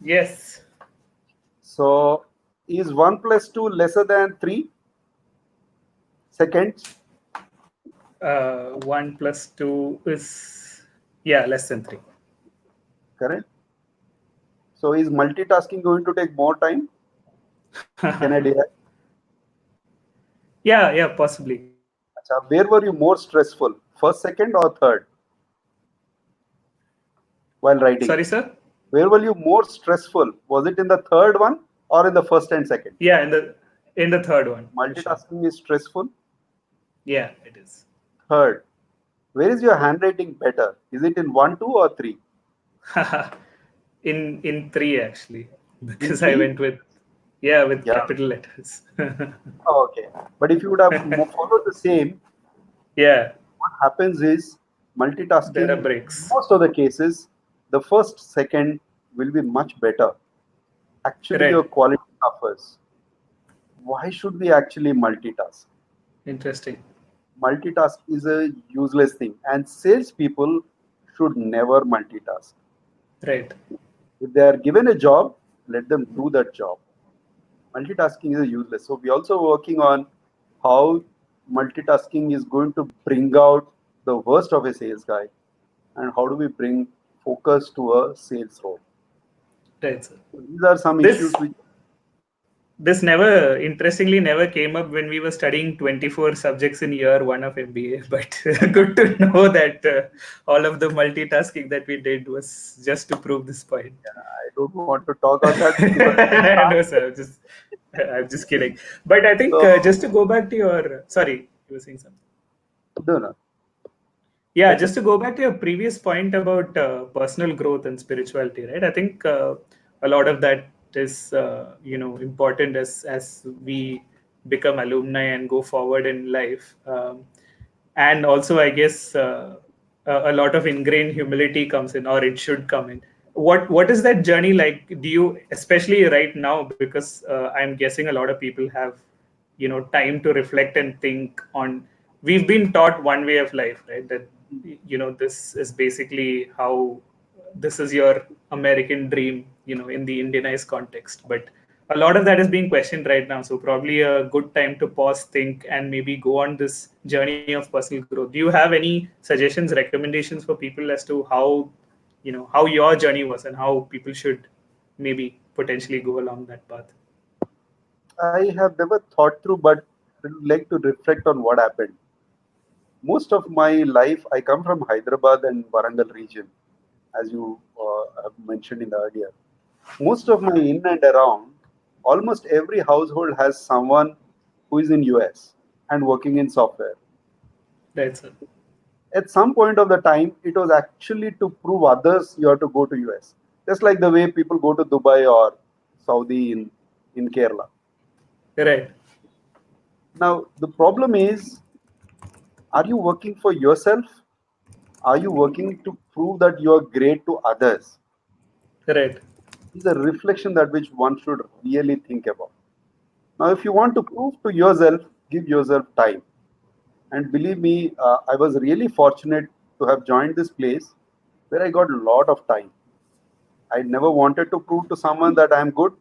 Yes. So is 1 plus 2 lesser than 3 seconds? 1 plus 2 is, less than 3. Correct. So is multitasking going to take more time? Can I do that? Yeah, possibly. Where were you more stressful? First, second, or third? While writing. Sorry, sir? Where were you more stressful? Was it in the third one or in the first and second? Yeah, in the third one. Multitasking is stressful? Yeah, it is. Third. Where is your handwriting better? Is it in 1, 2, or 3? in 3 actually, because I went with capital letters. Okay, but if you would have followed the same, what happens is multitasking. There are breaks. Most of the cases, the first second will be much better. Actually, your quality suffers. Why should we actually multitask? Interesting. Multitask is a useless thing, and salespeople should never multitask. Right. If they are given a job, let them do that job. Multitasking is useless. So we're also working on how multitasking is going to bring out the worst of a sales guy, and how do we bring focus to a sales role. Right, sir. So these are some issues which this interestingly never came up when we were studying 24 subjects in year 1 of MBA, but good to know that all of the multitasking that we did was just to prove this point. I don't want to talk about that. No, sir, I'm just kidding. But I think just to go back to your, sorry, you were saying something. No. Yeah, just to go back to your previous point about personal growth and spirituality, right? I think a lot of that is important as we become alumni and go forward in life, and also I guess a lot of ingrained humility comes in, or it should come in. What is that journey like? Do you, especially right now, because I'm guessing a lot of people have time to reflect and think on. We've been taught one way of life, right? That this is basically how this is your American dream, in the Indianized context. But a lot of that is being questioned right now. So probably a good time to pause, think, and maybe go on this journey of personal growth. Do you have any suggestions, recommendations for people as to how your journey was and how people should maybe potentially go along that path? I have never thought through, but I would like to reflect on what happened. Most of my life, I come from Hyderabad and Warangal region, as you have mentioned in the earlier. Most of my in and around, almost every household has someone who is in US and working in software. Right, sir. At some point of the time, it was actually to prove others you have to go to US. Just like the way people go to Dubai or Saudi in Kerala. Right. Now, the problem is, are you working for yourself? Are you working to prove that you are great to others? Right. Is a reflection that which one should really think about. Now, if you want to prove to yourself, give yourself time. And believe me, I was really fortunate to have joined this place where I got a lot of time. I never wanted to prove to someone that I'm good.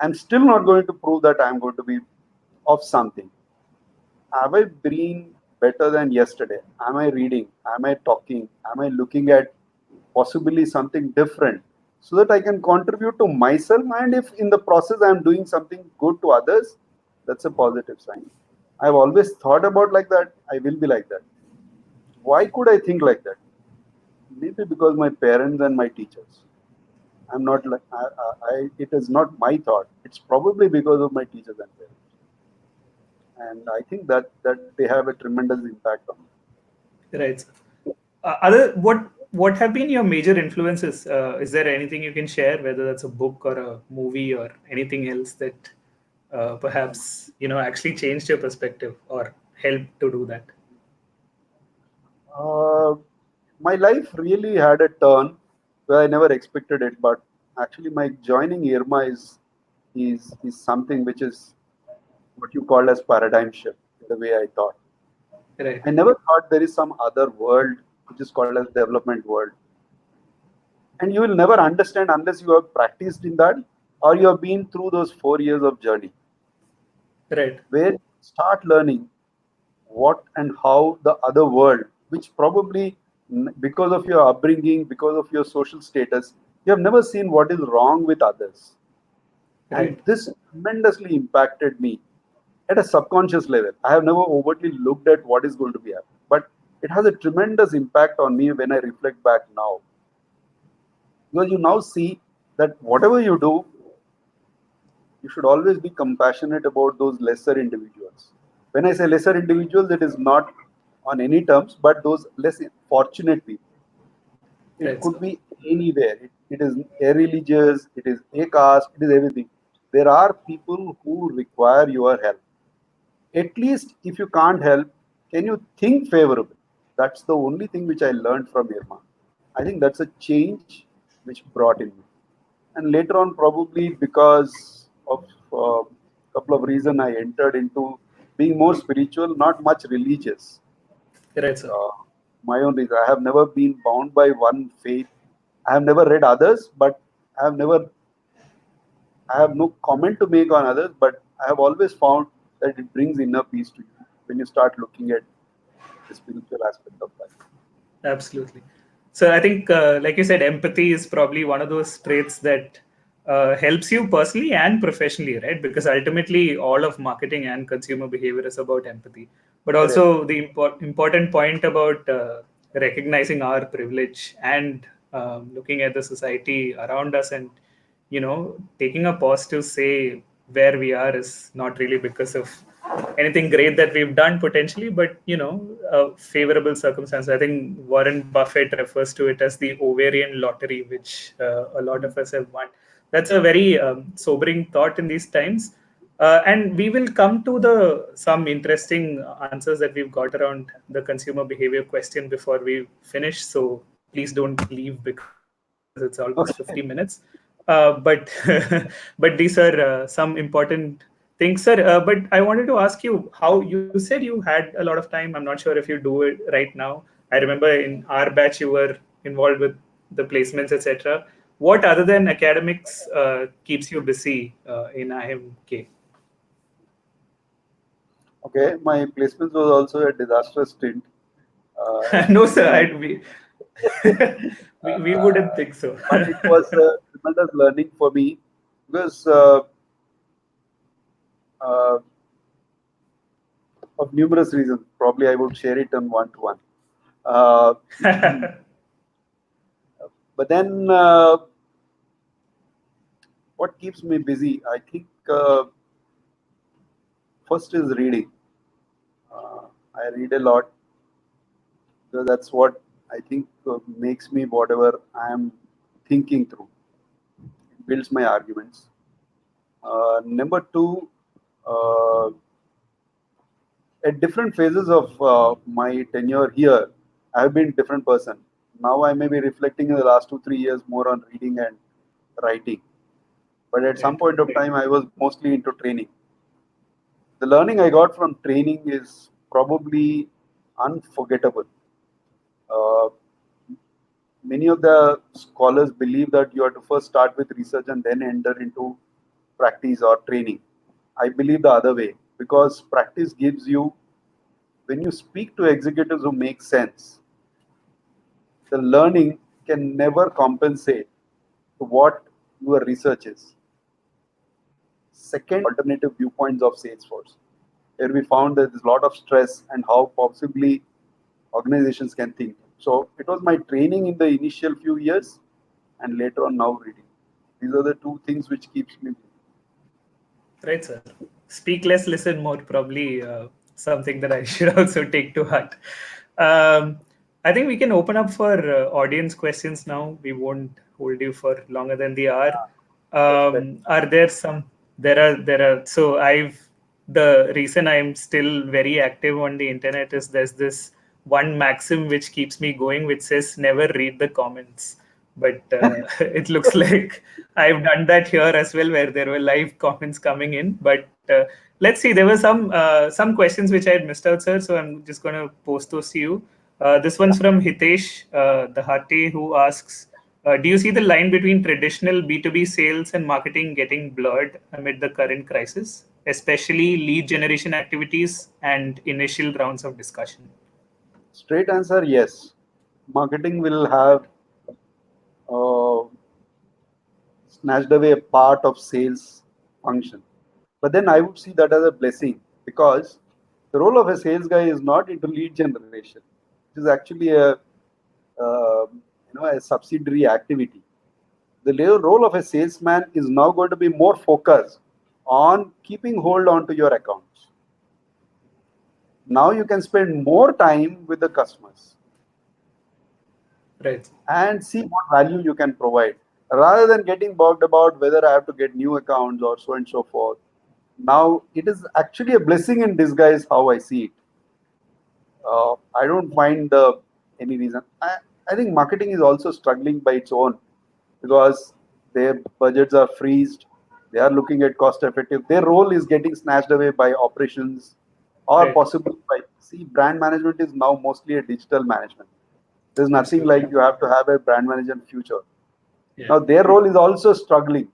I'm still not going to prove that I'm going to be of something. Have I been better than yesterday? Am I reading? Am I talking? Am I looking at possibly something different so that I can contribute to myself? And if in the process I'm doing something good to others, that's a positive sign. I've always thought about like that. I will be like that. Why could I think like that? Maybe because my parents and my teachers. I'm not like it is not my thought. It's probably because of my teachers and parents. And I think that they have a tremendous impact on me. Right. Other what have been your major influences? Is there anything you can share, whether that's a book or a movie or anything else that perhaps actually changed your perspective or helped to do that? Uh, my life really had a turn where I never expected it, but actually my joining IIMA is something which is what you call as paradigm shift in the way I thought. Right. I never thought there is some other world which is called as development world. And you will never understand unless you have practiced in that or you have been through those 4 years of journey Right. where you start learning what and how the other world, which probably because of your upbringing, because of your social status, you have never seen what is wrong with others. And Right. this tremendously impacted me at a subconscious level. I have never overtly looked at what is going to be happening, but it has a tremendous impact on me when I reflect back now. Because you now see that whatever you do, you should always be compassionate about those lesser individuals. When I say lesser individuals, it is not on any terms, but those less fortunate people. It Right, sir. could be anywhere. It is a religious, it is a caste, it is everything. There are people who require your help. At least if you can't help, can you think favorably? That's the only thing which I learned from Irma. I think that's a change which brought in me. And later on, probably because of a couple of reasons, I entered into being more spiritual, not much religious. Right, sir. Uh, my own reason. I have never been bound by one faith. I have never read others, but I have never I have no comment to make on others, but I have always found that it brings inner peace to you when you start looking at the spiritual aspect of life. Absolutely. So I think, like you said, empathy is probably one of those traits that helps you personally and professionally, right? Because ultimately, all of marketing and consumer behavior is about empathy. But Correct. also the important point about recognizing our privilege and looking at the society around us, and taking a pause to say where we are is not really because of anything great that we've done potentially, but a favorable circumstance. I think Warren Buffett refers to it as the ovarian lottery, which a lot of us have won. That's a very sobering thought in these times. And we will come to the some interesting answers that we've got around the consumer behavior question before we finish. So please don't leave because it's almost 50 minutes. Okay. But but these are some important things, sir. But I wanted to ask you, how you said you had a lot of time. I'm not sure if you do it right now. I remember in our batch you were involved with the placements, etc. What other than academics keeps you busy in IIMK? Okay, my placements was also a disastrous stint. No, sir, Many, we wouldn't think so. but it was a tremendous learning for me because uh, of numerous reasons. Probably I would share it on one to one. Uh, But then, what keeps me busy? I think first is reading. I read a lot. So that's what I think makes me whatever I am thinking through. It builds my arguments. Number two, uh, at different phases of my tenure here, I have been a different person. Now I may be reflecting in the last 2 3 years more on reading and writing. But at some Right. point of time, I was mostly into training. The learning I got from training is probably unforgettable. Uh, Many of the scholars believe that you have to first start with research and then enter into practice or training. I believe the other way because practice gives you, when you speak to executives who make sense, the learning can never compensate to what your research is. Second, alternative viewpoints of Salesforce, where we found that there's a lot of stress and how possibly organizations can think. So it was my training in the initial few years and later on now reading. These are the two things which keeps me. Right, sir. Speak less, listen more. Probably something that I should also take to heart. Um, I think we can open up for audience questions now. We won't hold you for longer than the hour. That's better. Are there some? There are. So the reason I'm still very active on the internet is there's this one maxim which keeps me going, which says never read the comments. But it looks like I've done that here as well, where there were live comments coming in. But let's see, there were some questions which I had missed out, sir. So I'm just going to post those to you. This one's from Hitesh Dahati, who asks, do you see the line between traditional B2B sales and marketing getting blurred amid the current crisis, especially lead generation activities and initial rounds of discussion? Straight answer, yes. Marketing will have uh, snatched away a part of sales function. But then I would see that as a blessing because the role of a sales guy is not into lead generation. It is actually a subsidiary activity. The role of a salesman is now going to be more focused on keeping hold on to your accounts. Now you can spend more time with the customers Right. and see what value you can provide rather than getting bogged about whether I have to get new accounts or so and so forth. Now it is actually a blessing in disguise how I see it. I don't find any reason. I think marketing is also struggling by its own because their budgets are freezed. They are looking at cost effective. Their role is getting snatched away by operations or Right. possibly by, see, brand management is now mostly a digital management. There's nothing Absolutely. like you have to have a brand manager in future. Yeah. Now their role is also struggling.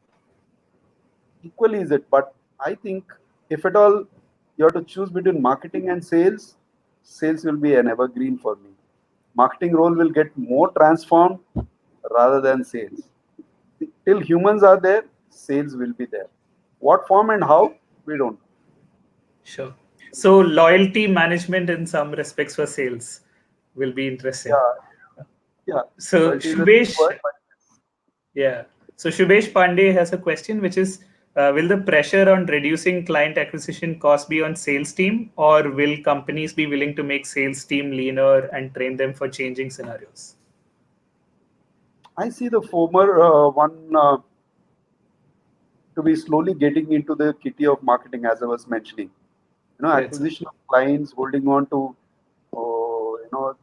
Equally is it, but I think if at all you have to choose between marketing and sales, sales will be an evergreen for me. Marketing role will get more transformed rather than sales. Till humans are there, sales will be there. What form and how, we don't know. Sure. So loyalty management in some respects for sales will be interesting. Yeah, yeah. So Loyalty is a big Shubesh, word, but yeah. So Shubesh Pandey has a question, which is, will the pressure on reducing client acquisition cost be on sales team, or will companies be willing to make sales team leaner and train them for changing scenarios? I see the former one to be slowly getting into the kitty of marketing, as I was mentioning. Right, sir. Acquisition of clients, holding on to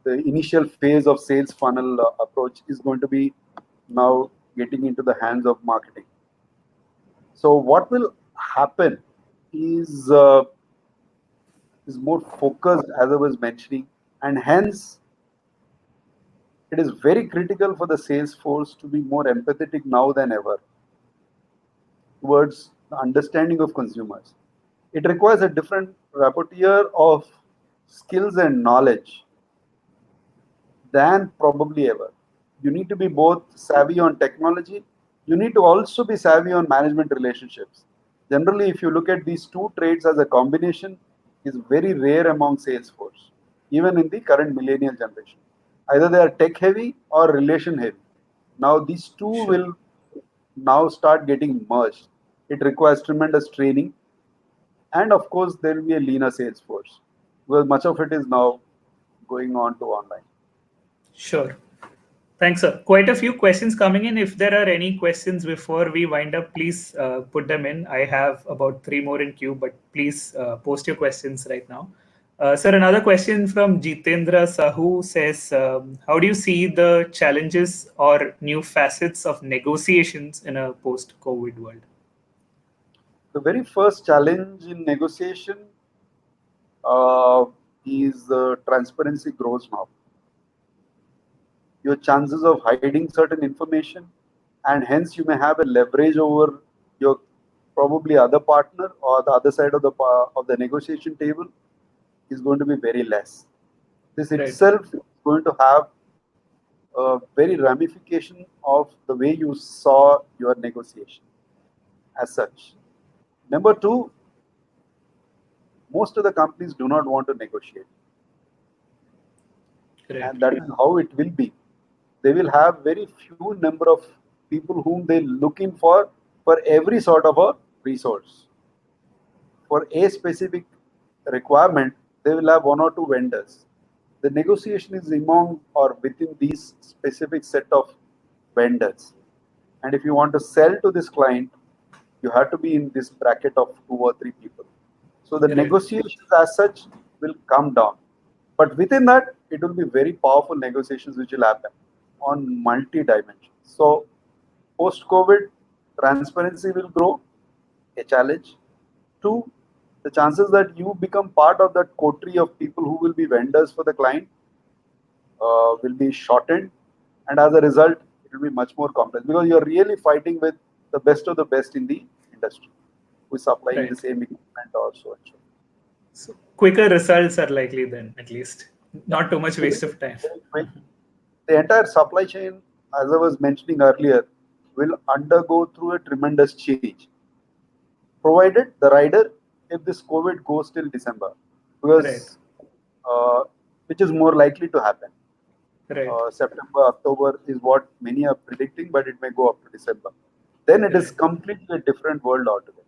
the initial phase of sales funnel approach is going to be now getting into the hands of marketing. So what will happen is is more focused, as I was mentioning, and hence It is very critical for the sales force to be more empathetic now than ever towards the understanding of consumers. It requires a different repertoire of skills and knowledge than probably ever. You need to be both savvy on technology, you need to also be savvy on management relationships. Generally, if you look at these two traits as a combination, is very rare among Salesforce, even in the current millennial generation. Either they are tech heavy or relation heavy. Now these two will now start getting merged. It requires tremendous training, and of course there will be a leaner sales force because much of it is now going on to online. Sure. Thanks, sir. Quite a few questions coming in. If there are any questions before we wind up, please put them in. I have about 3 more in queue, but please post your questions right now. Sir, another question from Jitendra Sahu says, how do you see the challenges or new facets of negotiations in a post-COVID world? The very first challenge in negotiation is transparency grows now. Your chances of hiding certain information, and hence you may have a leverage over your probably other partner or the other side of the negotiation table is going to be very less. This itself is going to have a very ramification of the way you saw your negotiation as such. Number two, most of the companies do not want to negotiate. And that is how it will be. They will have very few number of people whom they looking for every sort of a resource. For a specific requirement, they will have one or two vendors. The negotiation is among or within these specific set of vendors. And if you want to sell to this client, you have to be in this bracket of 2 or 3 people. So the negotiations as such will come down. But within that, it will be very powerful negotiations which will happen on multi-dimensions. So post-COVID, transparency will grow, a challenge. 2, the chances that you become part of that coterie of people who will be vendors for the client will be shortened. And as a result, it will be much more complex because you're really fighting with the best of the best in the industry who is supplying the same equipment or so and so. So quicker results are likely then, at least. Not too much waste of time. The entire supply chain, as I was mentioning earlier, will undergo through a tremendous change. Provided the rider, if this COVID goes till December, because which is more likely to happen. September, October is what many are predicting, but it may go up to December. Then it is completely a different world altogether.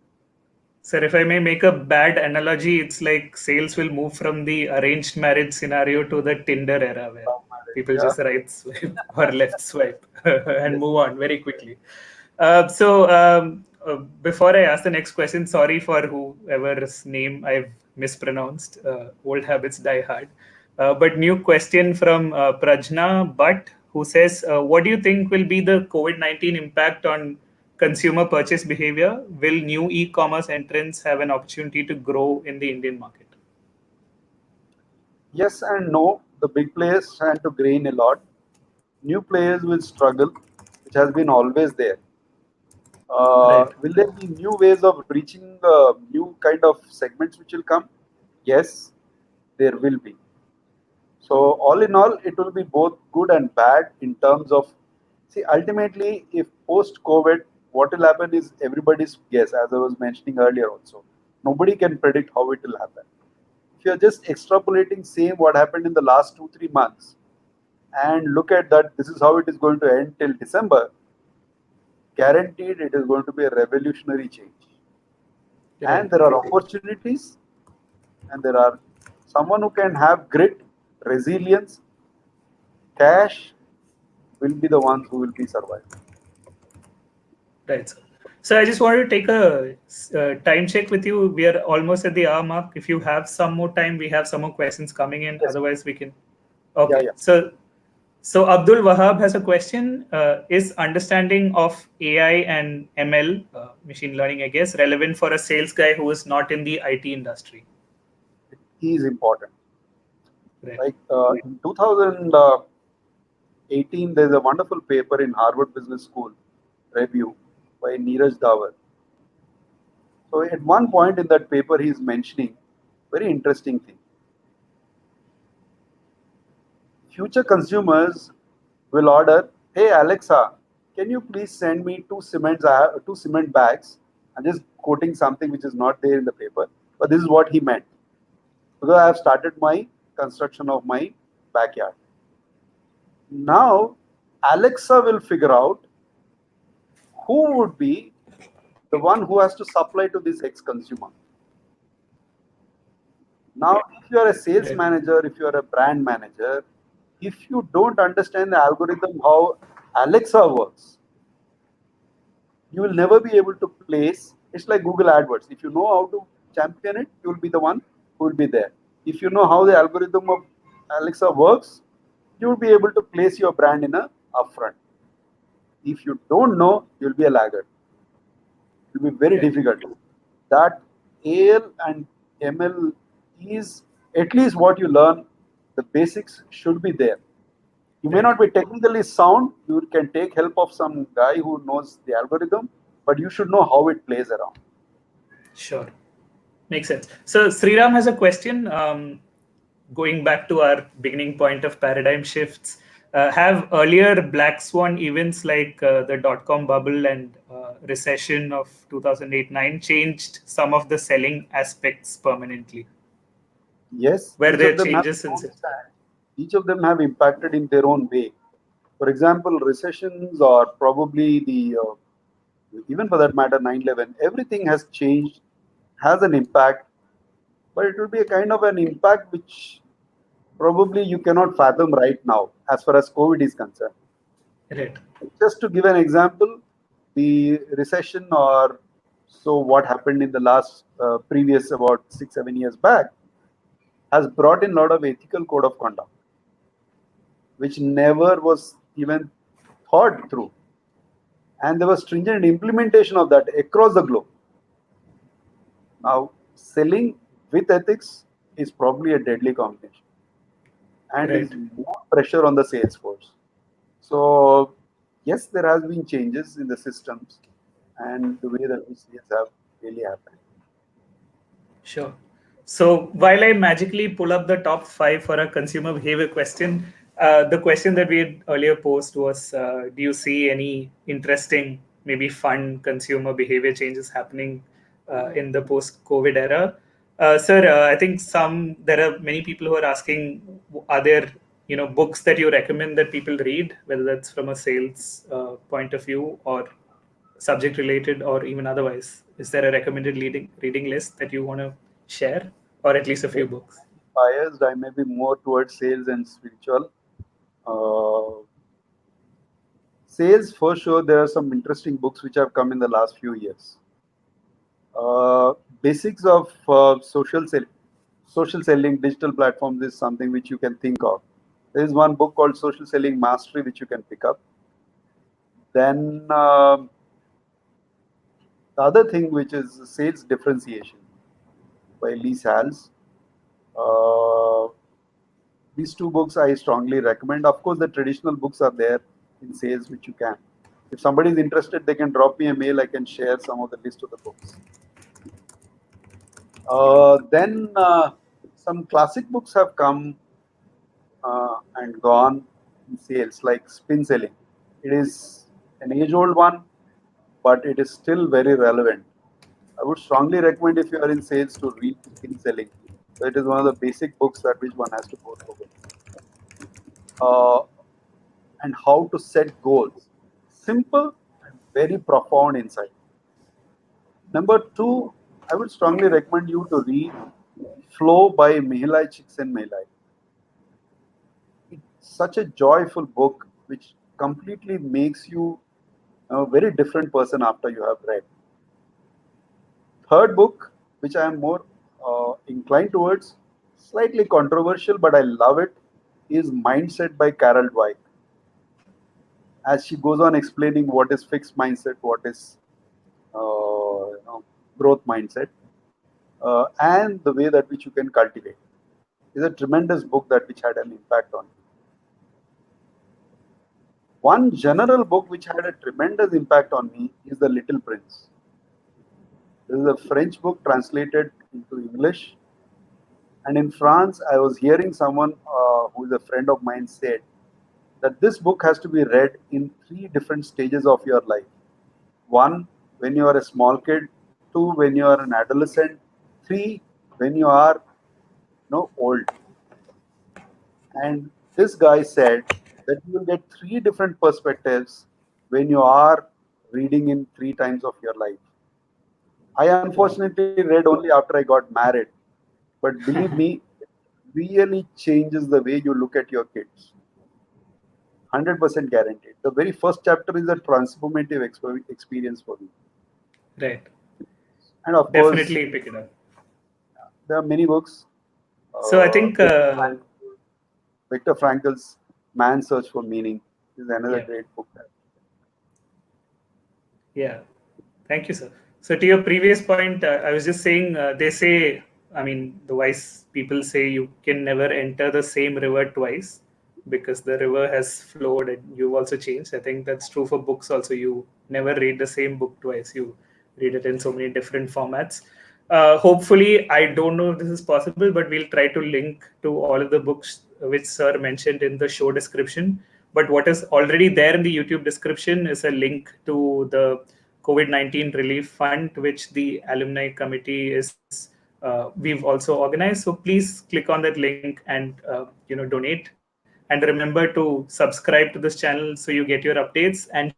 Sir, if I may make a bad analogy, it's like sales will move from the arranged marriage scenario to the Tinder era where people just right swipe or left swipe and move on very quickly. Before I ask the next question, sorry for whoever's name I've mispronounced. Old habits die hard. But new question from Prajna Bhatt, who says, what do you think will be the COVID-19 impact on consumer purchase behavior? Will new e-commerce entrants have an opportunity to grow in the Indian market? Yes and no. The big players stand to gain a lot. New players will struggle, which has been always there. Will there be new ways of reaching new kind of segments which will come? Yes, there will be. So all in all, it will be both good and bad in terms of, see, ultimately, if post-COVID, what will happen is everybody's guess, as I was mentioning earlier also. Nobody can predict how it will happen. If you're just extrapolating same what happened in the last 2-3 months and look at that, this is how it is going to end till December, guaranteed it is going to be a revolutionary change. And there are opportunities and there are someone who can have grit, resilience, cash will be the ones who will be surviving. Right, sir. So I just wanted to take a time check with you. We are almost at the hour mark. If you have some more time, we have some more questions coming in. Yes. Otherwise, we can. Okay. Yeah. So Abdul Wahab has a question. Is understanding of AI and ML, machine learning, I guess, relevant for a sales guy who is not in the IT industry? It is important. Like in 18, there's a wonderful paper in Harvard Business School review by Neeraj Dawar. So at one point in that paper, he is mentioning very interesting thing. Future consumers will order, "Hey Alexa, can you please send me two cement bags?" I'm just quoting something which is not there in the paper, but this is what he meant. Because I have started my construction of my backyard. Now, Alexa will figure out who would be the one who has to supply to this ex-consumer. Now, if you are a sales manager, if you are a brand manager, if you don't understand the algorithm how Alexa works, you will never be able to place. It's like Google AdWords. If you know how to champion it, you will be the one who will be there. If you know how the algorithm of Alexa works, you will be able to place your brand in a upfront. If you don't know, you'll be a laggard. It will be very difficult. That AL and ML is at least what you learn. The basics should be there. You may not be technically sound. You can take help of some guy who knows the algorithm, but you should know how it plays around. Sure. Makes sense. So Sriram has a question. Going back to our beginning point of paradigm shifts, have earlier black swan events like the dot-com bubble and recession of 2008-9 changed some of the selling aspects permanently? Yes, Were there changes since it? Each of them have impacted in their own way. For example, recessions or probably even for that matter, 9/11, everything has changed, has an impact, but it will be a kind of an impact which probably you cannot fathom right now as far as COVID is concerned. Right. Just to give an example, the recession or so what happened in the last previous about 6-7 years back has brought in a lot of ethical code of conduct, which never was even thought through. And there was stringent implementation of that across the globe. Now, selling with ethics is probably a deadly combination and is more pressure on the sales force. So, yes, there has been changes in the systems and the way that the sales have really happened. Sure. So while I magically pull up the top 5 for a consumer behavior question, the question that we had earlier posed was, do you see any interesting, maybe fun consumer behavior changes happening in the post-COVID era? Sir, I think there are many people who are asking, are there books that you recommend that people read, whether that's from a sales point of view or subject related or even otherwise? Is there a recommended reading list that you want to share, or at least a few books? Biased, I may be more towards sales and spiritual. Sales, for sure, there are some interesting books which have come in the last few years. Basics of social selling, digital platforms is something which you can think of. There is one book called Social Selling Mastery which you can pick up. Then the other thing which is Sales Differentiation by Lee Salz. These two books I strongly recommend. Of course, the traditional books are there in sales which you can. If somebody is interested, they can drop me a mail. I can share some of the list of the books. Then some classic books have come and gone in sales, like Spin Selling. It is an age-old one, but it is still very relevant. I would strongly recommend if you are in sales to read Spin Selling. So it is one of the basic books that which one has to go through. And how to set goals. Simple and very profound insight. Number two, I would strongly recommend you to read Flow by Mihilai Csikszentmihalyi. It's such a joyful book which completely makes you a very different person after you have read. Third book, which I am more inclined towards, slightly controversial, but I love it, is Mindset by Carol Dweck. As she goes on explaining what is fixed mindset, what is growth mindset, and the way that which you can cultivate. It's a tremendous book that which had an impact on me. One general book which had a tremendous impact on me is The Little Prince. This is a French book translated into English. And in France, I was hearing someone who is a friend of mine said that this book has to be read in three different stages of your life. One, when you are a small kid. Two, when you are an adolescent. Three, when you are old. And this guy said that you will get three different perspectives when you are reading in three times of your life. I unfortunately read only after I got married, but believe me, it really changes the way you look at your kids. 100% guaranteed. The very first chapter is a transformative experience for me. Right. And of course, Definitely pick it up. there are many books. So I think, Viktor Frankl's Man's Search for Meaning is another yeah. great book. Yeah. Thank you, sir. So to your previous point, I was just saying, they say, I mean, the wise people say you can never enter the same river twice because the river has flowed and you've also changed. I think that's true for books also. You never read the same book twice. You read it in so many different formats. Hopefully, I don't know if this is possible, but we'll try to link to all of the books which sir mentioned in the show description. But what is already there in the YouTube description is a link to the COVID-19 relief fund, which the alumni committee is we've also organized. So please click on that link and donate. And remember to subscribe to this channel so you get your updates and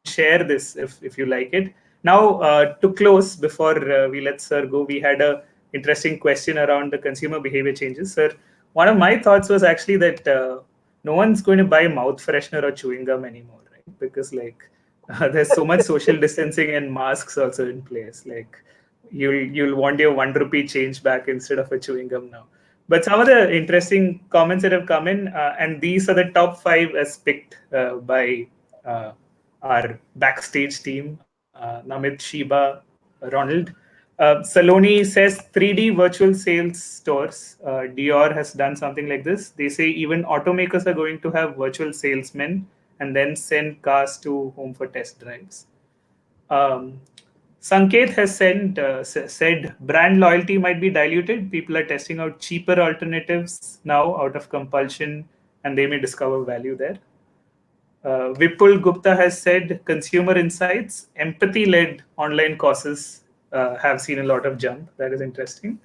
share this if you like it. Now, to close, before we let Sir go, we had a interesting question around the consumer behavior changes. Sir, one of my thoughts was actually that no one's going to buy mouth freshener or chewing gum anymore, right? Because there's so much social distancing and masks also in place. Like you'll want your 1 rupee change back instead of a chewing gum now. But some of the interesting comments that have come in, and these are the top five as picked by our backstage team, Namit, Shiba, Ronald. Saloni says 3D virtual sales stores. Dior has done something like this. They say even automakers are going to have virtual salesmen and then send cars to home for test drives. Um, Sanket has said brand loyalty might be diluted. People are testing out cheaper alternatives now out of compulsion, and they may discover value there. Vipul Gupta has said consumer insights, empathy led online courses have seen a lot of jump. That is interesting.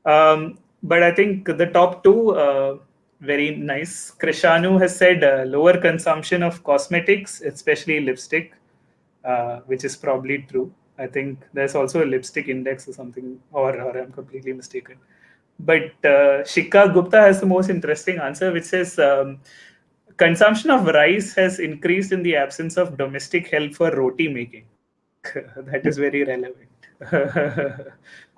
But I think the top two, very nice. Krishanu has said lower consumption of cosmetics, especially lipstick, which is probably true. I think there's also a lipstick index or something, or I'm completely mistaken. But Shika Gupta has the most interesting answer, which says consumption of rice has increased in the absence of domestic help for roti making. That is very relevant.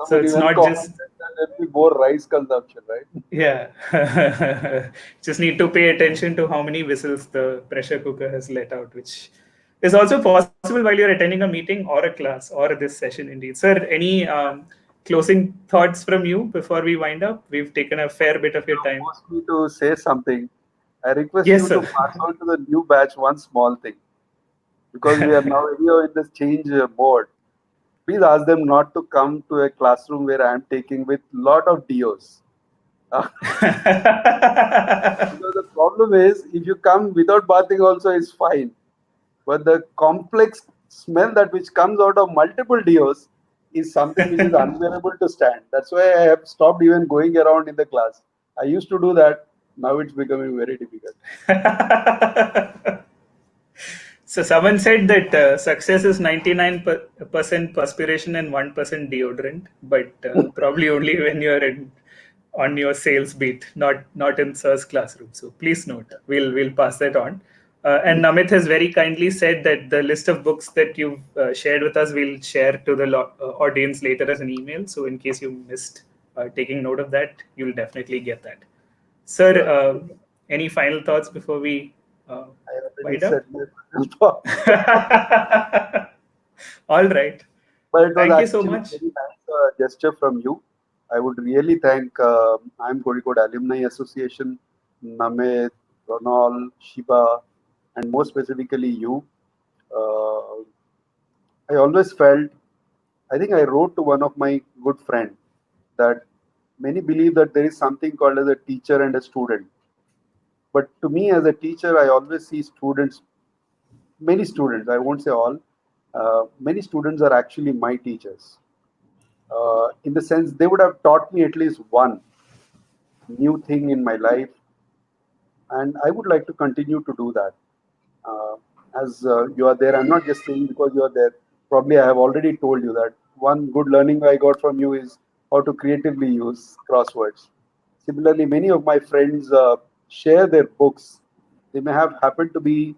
So it's Someone not even just commented that there will be more rice consumption, right? yeah. Just need to pay attention to how many whistles the pressure cooker has let out, which is also possible while you're attending a meeting or a class or this session indeed. Sir, any closing thoughts from you before we wind up? We've taken a fair bit of your You time. forced me to say something. I request Yes, you to sir. pass on to the new batch one small thing because we are now in this change mode. Please ask them not to come to a classroom where I am taking with lot of DOs. Because the problem is, if you come without bathing also is fine. But the complex smell that which comes out of multiple DOs is something which is unbearable to stand. That's why I have stopped even going around in the class. I used to do that. Now it's becoming very difficult. So someone said that success is 99% perspiration and 1% deodorant, but probably only when you're on your sales beat, not in sir's classroom. So please note, we'll pass that on. And Namit has very kindly said that the list of books that you've shared with us, we'll share to the audience later as an email. So in case you missed taking note of that, you'll definitely get that. Sir, Sure. any final thoughts before we I already wind up? said my final thought. All right. But it was Thank you so actually much. very nice gesture from you. I would really thank IIM Kozhikode Alumni Association, Namit, Ronald, Shiba, and more specifically you. I always felt, I think I wrote to one of my good friend that many believe that there is something called as a teacher and a student. But to me, as a teacher, I always see students, many students, I won't say all, many students are actually my teachers. In the sense, they would have taught me at least one new thing in my life, and I would like to continue to do that. Uh, as you are there, I'm not just saying because you are there. Probably I have already told you that one good learning I got from you is how to creatively use crosswords. Similarly, many of my friends share their books. They may have happened to be,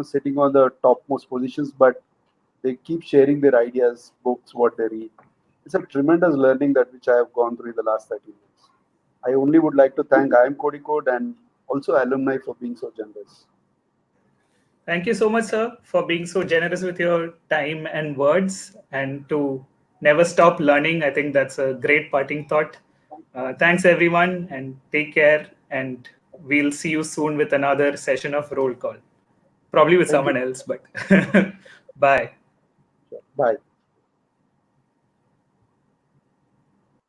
sitting on the topmost positions, but they keep sharing their ideas, books, what they read. It's a tremendous learning that which I have gone through in the last 30 years. I only would like to thank IIM Kozhikode and also alumni for being so generous. Thank you so much, sir, for being so generous with your time and words and to never stop learning. I think that's a great parting thought. Thanks, everyone, and take care. And we'll see you soon with another session of Roll Call. Probably with Thank you. someone else, but bye. Bye.